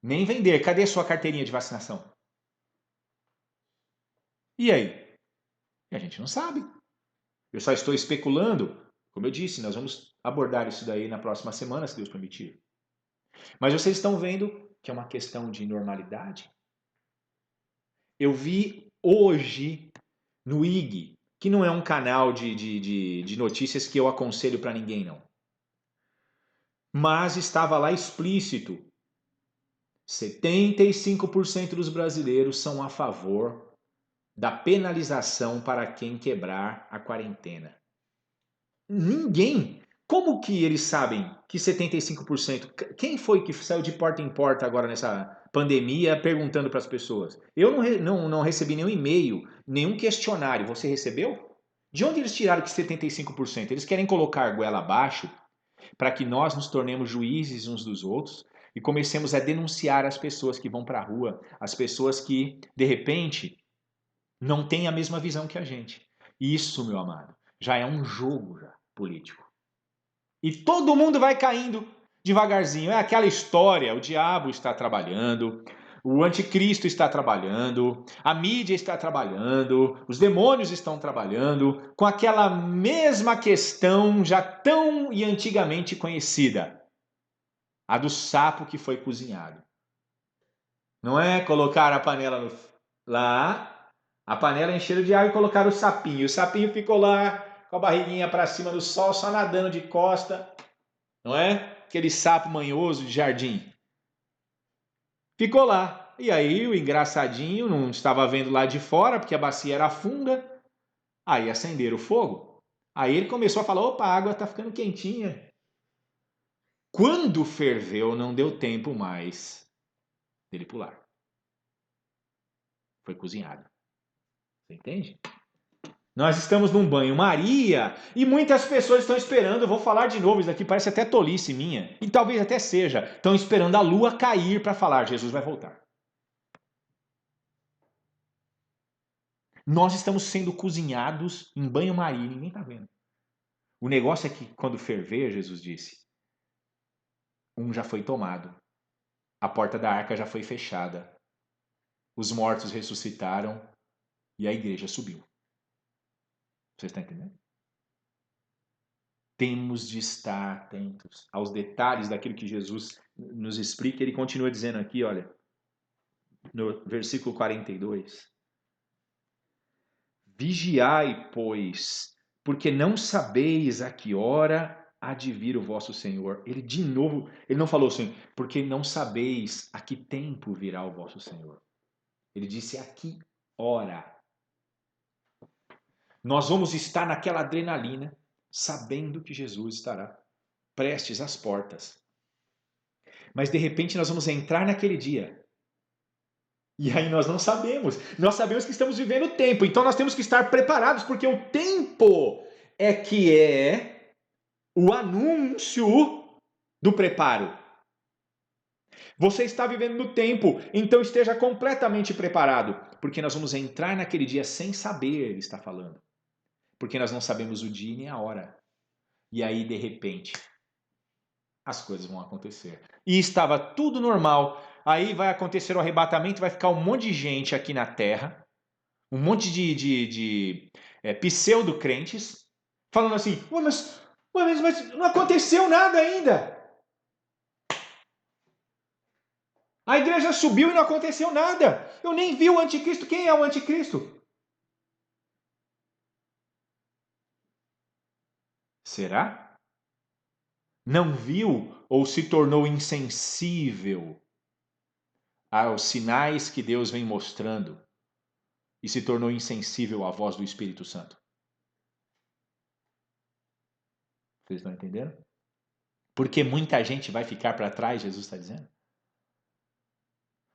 Nem vender. Cadê a sua carteirinha de vacinação? E aí? E a gente não sabe. Eu só estou especulando. Como eu disse, nós vamos abordar isso daí na próxima semana, se Deus permitir. Mas vocês estão vendo que é uma questão de normalidade? Eu vi hoje no IG, que não é um canal de notícias que eu aconselho para ninguém, não. Mas estava lá explícito. 75% dos brasileiros são a favor da penalização para quem quebrar a quarentena. Ninguém. Como que eles sabem que 75%? Quem foi que saiu de porta em porta agora nessa pandemia perguntando para as pessoas? Eu não recebi nenhum e-mail, nenhum questionário. Você recebeu? De onde eles tiraram que 75%? Eles querem colocar a goela abaixo para que nós nos tornemos juízes uns dos outros e comecemos a denunciar as pessoas que vão para a rua, as pessoas que, de repente, não têm a mesma visão que a gente. Isso, meu amado, já é um jogo político. E todo mundo vai caindo devagarzinho. É aquela história, o diabo está trabalhando, o anticristo está trabalhando, a mídia está trabalhando, os demônios estão trabalhando com aquela mesma questão já tão e antigamente conhecida. A do sapo que foi cozinhado. Não é colocar a panela lá, a panela encheram de água e colocaram o sapinho. O sapinho ficou lá com a barriguinha para cima do sol, só nadando de costa, não é? Aquele sapo manhoso de jardim. ficou lá. E aí o engraçadinho não estava vendo lá de fora, porque a bacia era funda. Aí acenderam o fogo. Aí ele começou a falar, opa, a água está ficando quentinha. Quando ferveu, não deu tempo mais dele pular. Foi cozinhado. Você entende? Nós estamos num banho-maria e muitas pessoas estão esperando, eu vou falar de novo, isso aqui parece até tolice minha, e talvez até seja, estão esperando a lua cair para falar, Jesus vai voltar. Nós estamos sendo cozinhados em banho-maria, ninguém está vendo. O negócio é que quando ferver, Jesus disse, um já foi tomado, a porta da arca já foi fechada, os mortos ressuscitaram e a igreja subiu. Você está entendendo? Temos de estar atentos aos detalhes daquilo que Jesus nos explica. Ele continua dizendo aqui, olha, no versículo 42. Vigiai, pois, porque não sabeis a que hora há de vir o vosso Senhor. Ele de novo, ele não falou assim, porque não sabeis a que tempo virá o vosso Senhor. Ele disse a que hora. Nós vamos estar naquela adrenalina, sabendo que Jesus estará prestes às portas. Mas de repente nós vamos entrar naquele dia. E aí nós não sabemos. Nós sabemos que estamos vivendo o tempo. Então nós temos que estar preparados, porque o tempo é que é o anúncio do preparo. Você está vivendo no tempo, então esteja completamente preparado, porque nós vamos entrar naquele dia sem saber, ele está falando. Porque nós não sabemos o dia nem a hora. E aí, de repente, as coisas vão acontecer. E estava tudo normal. Aí vai acontecer o arrebatamento, vai ficar um monte de gente aqui na Terra, um monte de pseudo-crentes, falando assim, mas não aconteceu nada ainda. A igreja subiu e não aconteceu nada. Eu nem vi o anticristo. Quem é o anticristo? Será? Não viu ou se tornou insensível aos sinais que Deus vem mostrando e se tornou insensível à voz do Espírito Santo? Vocês estão entendendo? Porque muita gente vai ficar para trás, Jesus está dizendo.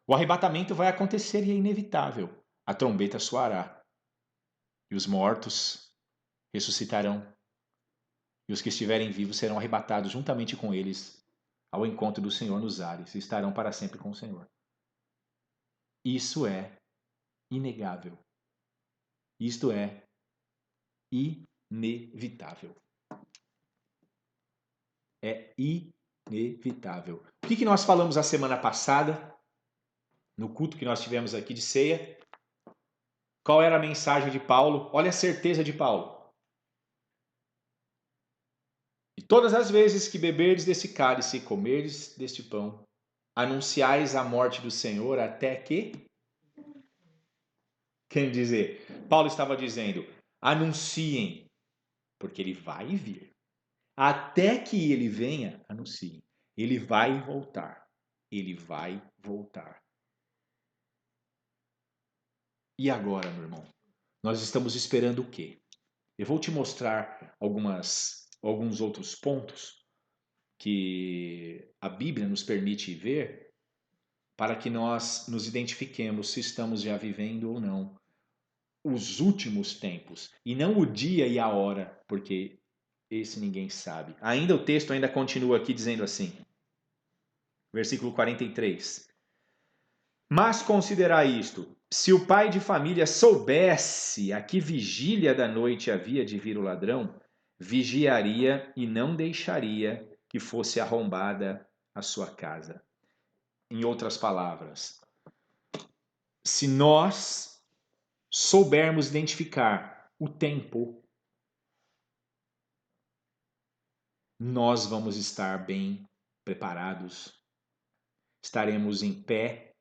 O arrebatamento vai acontecer e é inevitável. A trombeta soará e os mortos ressuscitarão. E os que estiverem vivos serão arrebatados juntamente com eles ao encontro do Senhor nos ares e estarão para sempre com o Senhor. Isso é inegável. Isto é inevitável. É inevitável. O que nós falamos a semana passada, no culto que nós tivemos aqui de ceia? Qual era a mensagem de Paulo? Olha a certeza de Paulo. E todas as vezes que beberdes desse cálice e comerdes deste pão, anunciais a morte do Senhor até que... Quer dizer, Paulo estava dizendo, anunciem, porque ele vai vir. Até que ele venha, anunciem. Ele vai voltar. Ele vai voltar. E agora, meu irmão? Nós estamos esperando o quê? Eu vou te mostrar alguns outros pontos que a Bíblia nos permite ver para que nós nos identifiquemos se estamos já vivendo ou não os últimos tempos e não o dia e a hora, porque esse ninguém sabe. Ainda o texto ainda continua aqui dizendo assim, versículo 43. Mas considerai isto, se o pai de família soubesse a que vigília da noite havia de vir o ladrão, vigiaria e não deixaria que fosse arrombada a sua casa. Em outras palavras, se nós soubermos identificar o tempo, nós vamos estar bem preparados, estaremos em pé,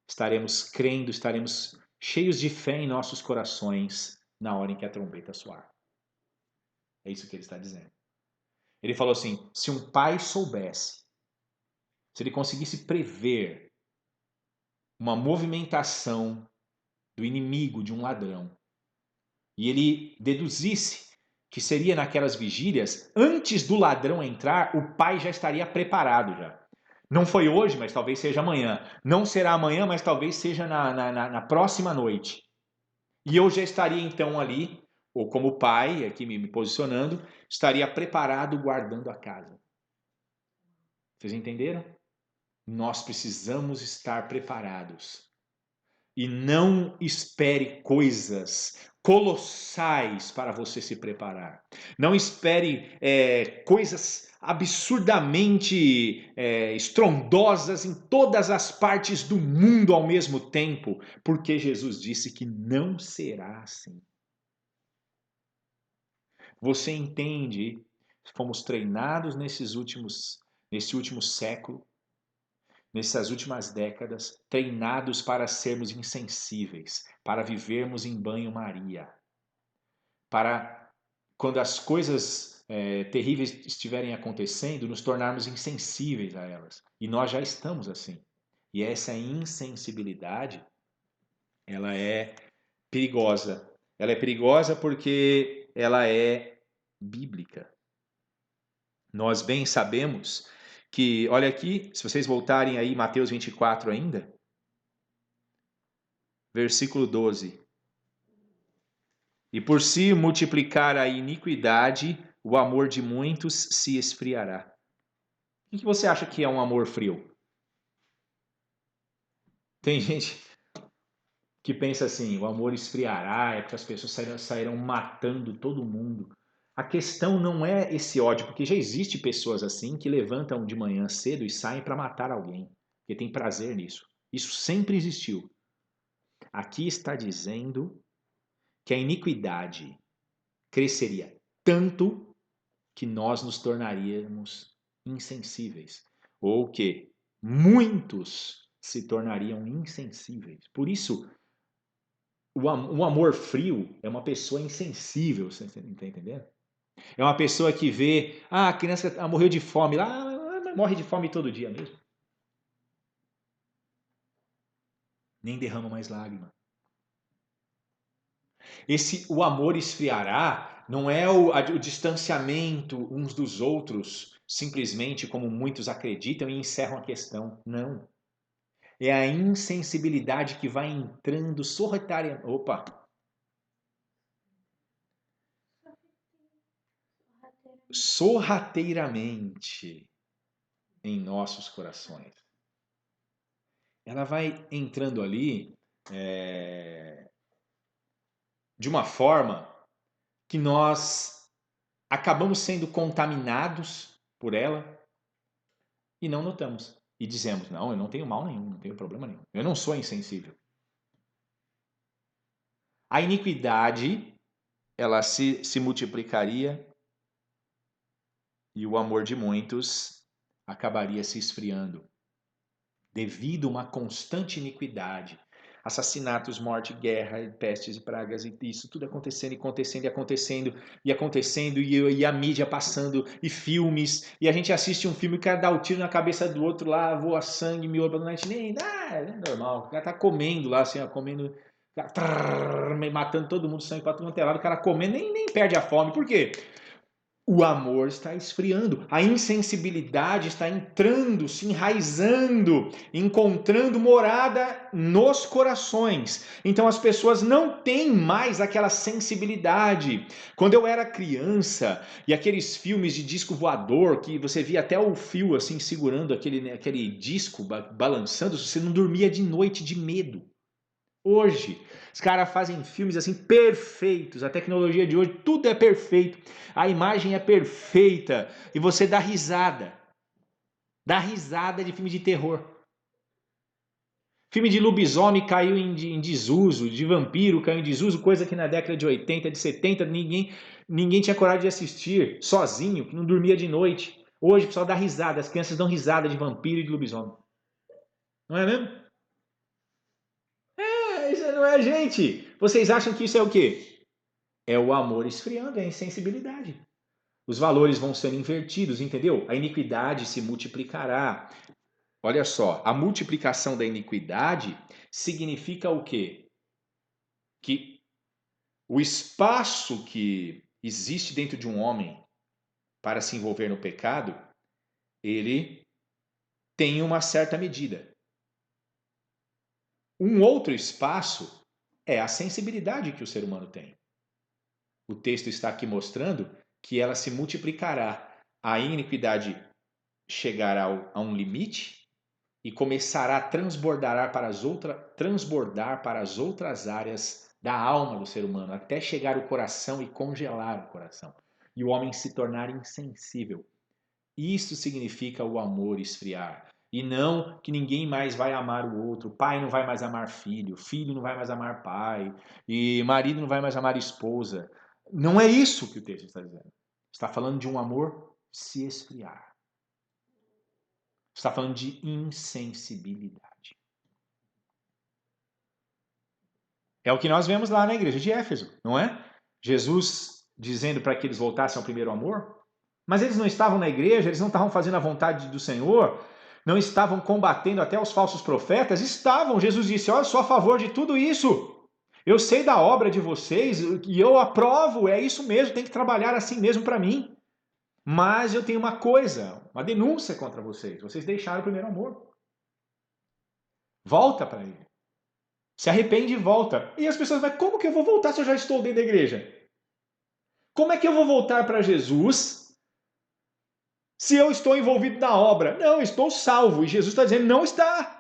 estaremos crendo, estaremos cheios de fé em nossos corações na hora em que a trombeta soar. É isso que ele está dizendo. Ele falou assim, se um pai soubesse, se ele conseguisse prever uma movimentação do inimigo, de um ladrão, e ele deduzisse que seria naquelas vigílias, antes do ladrão entrar, o pai já estaria preparado já. Não foi hoje, mas talvez seja amanhã. Não será amanhã, mas talvez seja na próxima noite. E eu já estaria então ali, ou como pai, aqui me posicionando, estaria preparado guardando a casa. Vocês entenderam? Nós precisamos estar preparados. E não espere coisas colossais para você se preparar. Não espere coisas absurdamente estrondosas em todas as partes do mundo ao mesmo tempo, porque Jesus disse que não será assim. Você entende? Fomos treinados nesse último século, nessas últimas décadas, treinados para sermos insensíveis, para vivermos em banho-maria, para, quando as coisas terríveis estiverem acontecendo, nos tornarmos insensíveis a elas. E nós já estamos assim. E essa insensibilidade, ela é perigosa. Ela é perigosa porque ela é bíblica. Nós bem sabemos que, olha aqui, se vocês voltarem aí, Mateus 24 ainda, versículo 12. E por se multiplicar a iniquidade, o amor de muitos se esfriará. O que você acha que é um amor frio? Tem gente que pensa assim, o amor esfriará, é porque as pessoas sairão matando todo mundo. A questão não é esse ódio, porque já existe pessoas assim que levantam de manhã cedo e saem para matar alguém, porque tem prazer nisso. Isso sempre existiu. Aqui está dizendo que a iniquidade cresceria tanto que nós nos tornaríamos insensíveis, ou que muitos se tornariam insensíveis. Por isso, o amor frio é uma pessoa insensível, você está entendendo? É uma pessoa que vê, a criança morreu de fome, lá morre de fome todo dia mesmo. Nem derrama mais lágrima. O amor esfriará não é o distanciamento uns dos outros, simplesmente como muitos acreditam e encerram a questão. Não. É a insensibilidade que vai entrando sorrateiramente em nossos corações. Ela vai entrando ali de uma forma que nós acabamos sendo contaminados por ela e não notamos. E dizemos, não, eu não tenho mal nenhum, não tenho problema nenhum. Eu não sou insensível. A iniquidade, ela se multiplicaria e o amor de muitos acabaria se esfriando. Devido a uma constante iniquidade. Assassinatos, morte, guerra, pestes e pragas, e isso tudo acontecendo, e a mídia passando, e filmes, e a gente assiste um filme, o cara dá o tiro na cabeça do outro lá, voa sangue, miolo, a gente nem dá, é normal, o cara tá comendo lá, assim, ó, comendo, matando todo mundo, sangue pra tudo quanto é lado, o cara comendo, nem perde a fome, por quê? O amor está esfriando, a insensibilidade está entrando, se enraizando, encontrando morada nos corações. Então as pessoas não têm mais aquela sensibilidade. Quando eu era criança, e aqueles filmes de disco voador, que você via até o fio assim segurando aquele disco, balançando, você não dormia de noite de medo. Hoje, os caras fazem filmes assim perfeitos, a tecnologia de hoje, tudo é perfeito, a imagem é perfeita e você dá risada de filme de terror. Filme de lobisomem caiu em desuso, de vampiro caiu em desuso, coisa que na década de 80, de 70, ninguém tinha coragem de assistir, sozinho, que não dormia de noite. Hoje o pessoal dá risada, as crianças dão risada de vampiro e de lobisomem. Não é mesmo? Isso não é, gente. Vocês acham que isso é o quê? É o amor esfriando, é a insensibilidade. Os valores vão sendo invertidos, entendeu? A iniquidade se multiplicará. olha só, a multiplicação da iniquidade significa o quê? Que o espaço que existe dentro de um homem para se envolver no pecado, ele tem uma certa medida. Um outro espaço é a sensibilidade que o ser humano tem. O texto está aqui mostrando que ela se multiplicará. A iniquidade chegará a um limite e começará a transbordar para as outras áreas da alma do ser humano, até chegar ao coração e congelar o coração. E o homem se tornar insensível. Isso significa o amor esfriar. E não que ninguém mais vai amar o outro. Pai não vai mais amar filho, filho não vai mais amar pai, e marido não vai mais amar esposa. Não é isso que o texto está dizendo. Está falando de um amor se esfriar. Está falando de insensibilidade. É o que nós vemos lá na igreja de Éfeso, não é? Jesus dizendo para que eles voltassem ao primeiro amor. Mas eles não estavam na igreja, eles não estavam fazendo a vontade do Senhor, não estavam combatendo até os falsos profetas? Estavam. Jesus disse: olha, sou a favor de tudo isso. Eu sei da obra de vocês e eu aprovo, é isso mesmo, tem que trabalhar assim mesmo para mim. Mas eu tenho uma coisa, uma denúncia contra vocês. Vocês deixaram o primeiro amor. Volta para ele. Se arrepende e volta. E as pessoas vão, como que eu vou voltar se eu já estou dentro da igreja? Como é que eu vou voltar para Jesus se eu estou envolvido na obra? Não, estou salvo. E Jesus está dizendo, não está.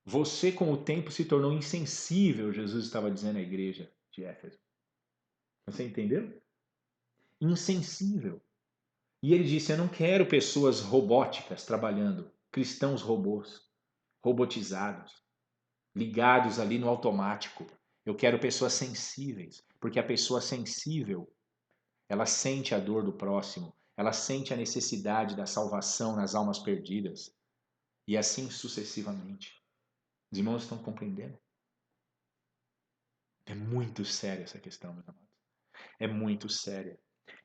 Você, com o tempo, se tornou insensível, Jesus estava dizendo à igreja de Éfeso. Você entendeu? Insensível. E ele disse, eu não quero pessoas robóticas trabalhando, cristãos robôs, robotizados, ligados ali no automático. Eu quero pessoas sensíveis, porque a pessoa sensível, ela sente a dor do próximo, ela sente a necessidade da salvação nas almas perdidas, e assim sucessivamente. Os irmãos estão compreendendo? É muito séria essa questão, meus amados. É muito séria.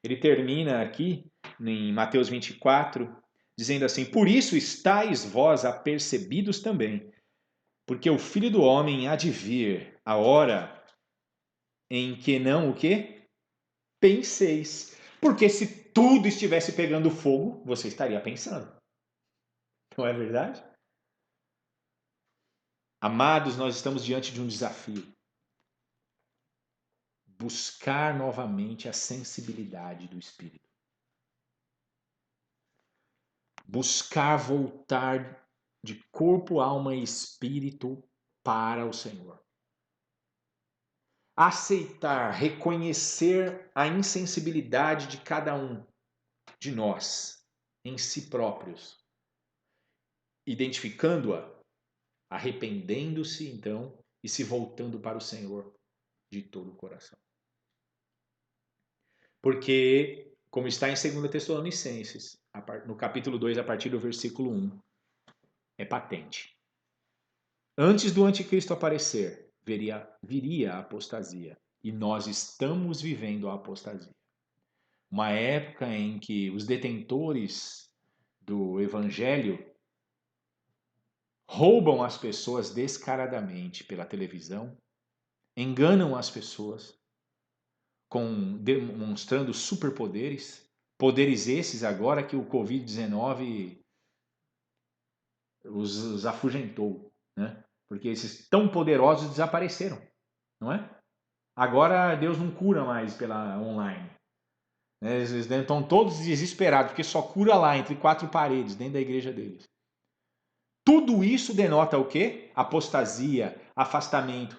Ele termina aqui, em Mateus 24, dizendo assim, por isso estáis vós apercebidos também, porque o Filho do Homem há de vir a hora em que não o quê? Penseis. Porque se tudo estivesse pegando fogo, você estaria pensando. Não é verdade? Amados, nós estamos diante de um desafio. Buscar novamente a sensibilidade do Espírito. Buscar voltar de corpo, alma e espírito para o Senhor. Aceitar, reconhecer a insensibilidade de cada um de nós em si próprios, identificando-a, arrependendo-se então e se voltando para o Senhor de todo o coração. Porque, como está em 2 Tessalonicenses, no capítulo 2, a partir do versículo 1, é patente. Antes do anticristo aparecer, viria a apostasia. E nós estamos vivendo a apostasia. Uma época em que os detentores do evangelho roubam as pessoas descaradamente pela televisão, enganam as pessoas, demonstrando superpoderes, poderes esses agora que o Covid-19 os afugentou, né? Porque esses tão poderosos desapareceram, não é? Agora Deus não cura mais pela online. Eles estão todos desesperados, porque só cura lá, entre quatro paredes, dentro da igreja deles. Tudo isso denota o quê? Apostasia, afastamento.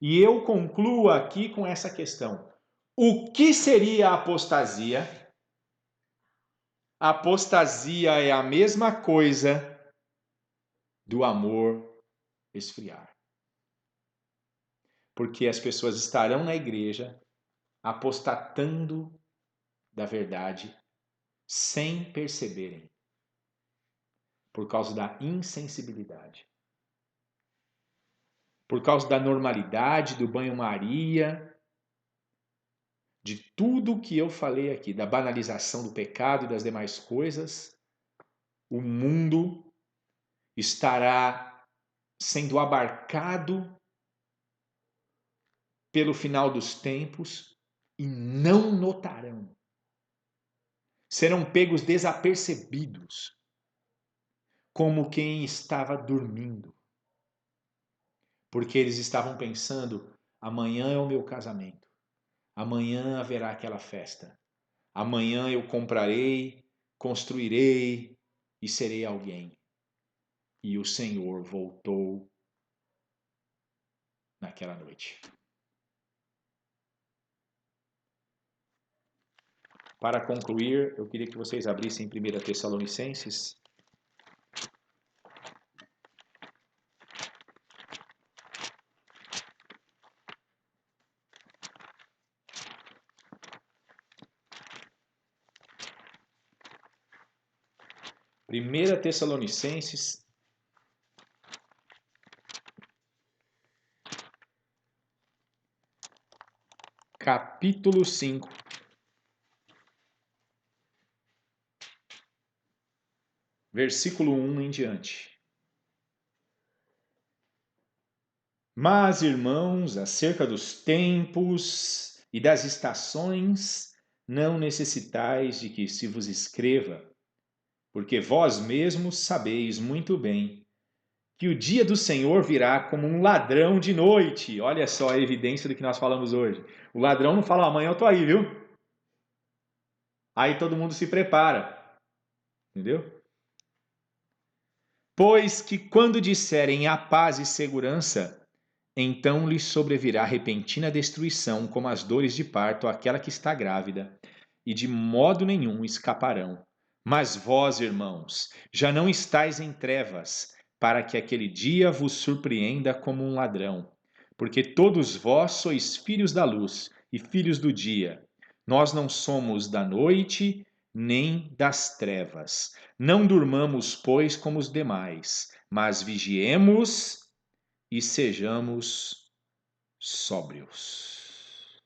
E eu concluo aqui com essa questão. O que seria apostasia? Apostasia é a mesma coisa do amor esfriar. Porque as pessoas estarão na igreja apostatando da verdade sem perceberem, por causa da insensibilidade, por causa da normalidade, do banho-maria, de tudo que eu falei aqui, da banalização do pecado e das demais coisas, o mundo estará sendo abarcado pelo final dos tempos e não notarão. Serão pegos desapercebidos, como quem estava dormindo. Porque eles estavam pensando, amanhã é o meu casamento, amanhã haverá aquela festa, amanhã eu comprarei, construirei e serei alguém. E o Senhor voltou naquela noite. Para concluir, eu queria que vocês abrissem 1 Tessalonicenses. Primeira Tessalonicenses, capítulo 5. Versículo 1 em diante. Mas, irmãos, acerca dos tempos e das estações, não necessitais de que se vos escreva, porque vós mesmos sabeis muito bem que o dia do Senhor virá como um ladrão de noite. Olha só a evidência do que nós falamos hoje. O ladrão não fala, amanhã eu tô aí, viu? Aí todo mundo se prepara. Entendeu? Pois que quando disserem a paz e segurança, então lhes sobrevirá repentina destruição, como as dores de parto àquela que está grávida, e de modo nenhum escaparão. Mas vós, irmãos, já não estáis em trevas, para que aquele dia vos surpreenda como um ladrão. Porque todos vós sois filhos da luz e filhos do dia. Nós não somos da noite nem das trevas. Não durmamos, pois, como os demais, mas vigiemos e sejamos sóbrios.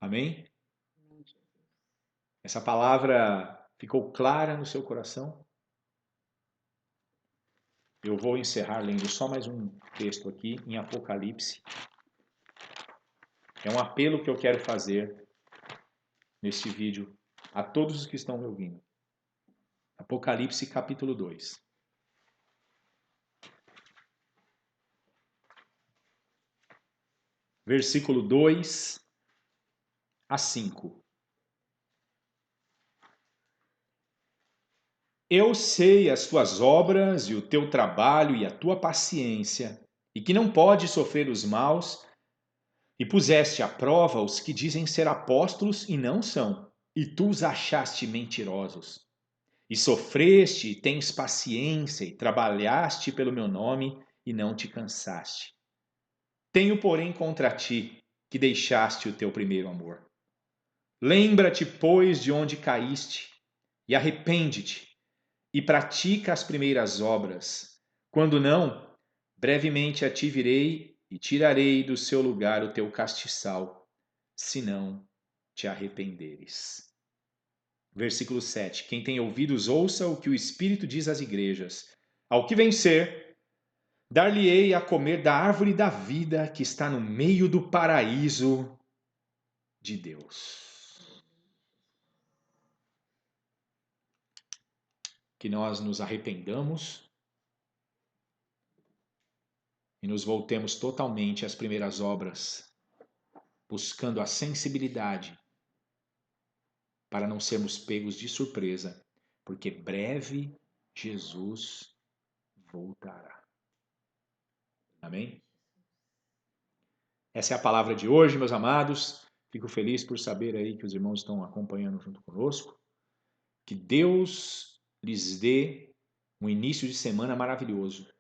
Amém? Essa palavra ficou clara no seu coração? Eu vou encerrar lendo só mais um texto aqui em Apocalipse. É um apelo que eu quero fazer neste vídeo a todos os que estão me ouvindo. Apocalipse capítulo 2. Versículo 2 a 5. Eu sei as tuas obras e o teu trabalho e a tua paciência, e que não podes sofrer os maus, e puseste à prova os que dizem ser apóstolos e não são, e tu os achaste mentirosos. E sofreste, e tens paciência, e trabalhaste pelo meu nome, e não te cansaste. Tenho, porém, contra ti, que deixaste o teu primeiro amor. Lembra-te, pois, de onde caíste, e arrepende-te, e pratica as primeiras obras. Quando não, brevemente a ti virei e tirarei do seu lugar o teu castiçal, se não te arrependeres. Versículo 7. Quem tem ouvidos, ouça o que o Espírito diz às igrejas. Ao que vencer, dar-lhe-ei a comer da árvore da vida que está no meio do paraíso de Deus. Que nós nos arrependamos e nos voltemos totalmente às primeiras obras, buscando a sensibilidade para não sermos pegos de surpresa, porque breve Jesus voltará. Amém? Essa é a palavra de hoje, meus amados. Fico feliz por saber aí que os irmãos estão acompanhando junto conosco. Que Deus lhes dê um início de semana maravilhoso.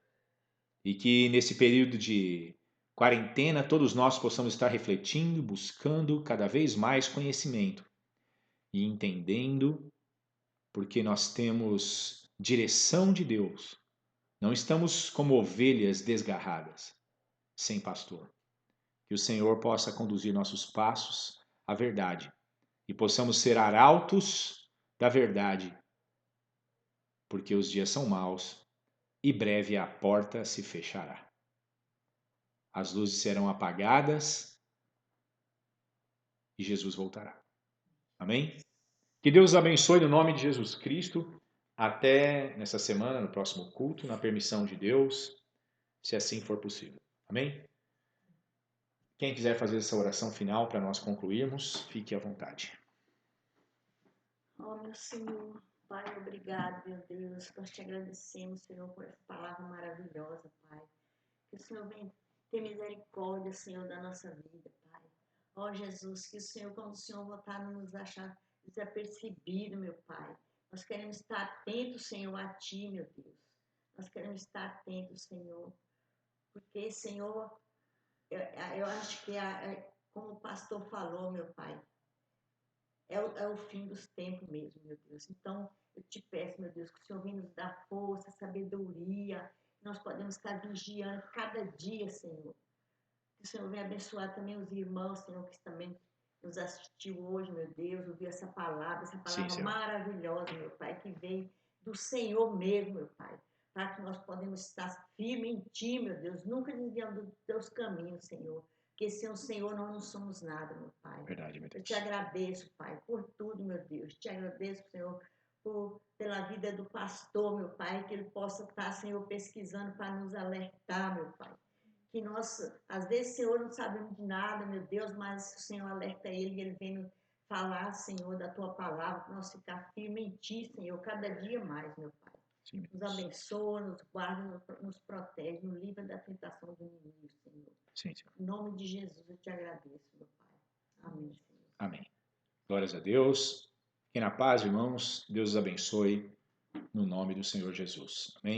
E que nesse período de quarentena todos nós possamos estar refletindo, buscando cada vez mais conhecimento e entendendo porque nós temos direção de Deus. Não estamos como ovelhas desgarradas, sem pastor. Que o Senhor possa conduzir nossos passos à verdade e possamos ser arautos da verdade, porque os dias são maus e breve a porta se fechará. As luzes serão apagadas e Jesus voltará. Amém? Que Deus os abençoe no nome de Jesus Cristo. Até nessa semana, no próximo culto, na permissão de Deus, se assim for possível. Amém? Quem quiser fazer essa oração final para nós concluirmos, fique à vontade. Ó, meu Senhor, Pai, obrigado, meu Deus. Nós te agradecemos, Senhor, por essa palavra maravilhosa, Pai. Que o Senhor venha ter misericórdia, Senhor, da nossa vida, Pai. Ó, Jesus, que o Senhor, quando o Senhor voltar, não nos achar desapercebido, meu Pai. Nós queremos estar atentos, Senhor, a Ti, meu Deus. Nós queremos estar atentos, Senhor. Porque, Senhor, eu acho que, como o pastor falou, meu Pai, é o fim dos tempos mesmo, meu Deus. Então, eu te peço, meu Deus, que o Senhor venha nos dar força, sabedoria. Nós podemos estar vigiando cada dia, Senhor. Que o Senhor venha abençoar também os irmãos, Senhor, que também nos assistiu hoje, meu Deus, ouvir essa palavra Sim, maravilhosa, meu Pai, que vem do Senhor mesmo, meu Pai. Para que nós podemos estar firmes em Ti, meu Deus, nunca desviando dos Teus caminhos, Senhor. Porque sem o Senhor nós não somos nada, meu Pai. Verdade, meu Eu Deus. te agradeço, Pai, por tudo, meu Deus. Te agradeço, Senhor, pela vida do pastor, meu Pai, que ele possa estar, Senhor, pesquisando para nos alertar, meu Pai. Que nós, às vezes, Senhor, não sabemos de nada, meu Deus, mas o Senhor alerta ele e ele vem falar, Senhor, da Tua palavra, para nós ficar firmes em Ti, Senhor, cada dia mais, meu Pai. Sim, meu Nos Deus. abençoa, nos guarda, nos protege, nos livra da tentação do inimigo, Senhor. Sim, Senhor. Em nome de Jesus, eu te agradeço, meu Pai. Amém, Senhor. Amém. Glórias a Deus. Fiquem na paz, irmãos. Deus os abençoe no nome do Senhor Jesus. Amém.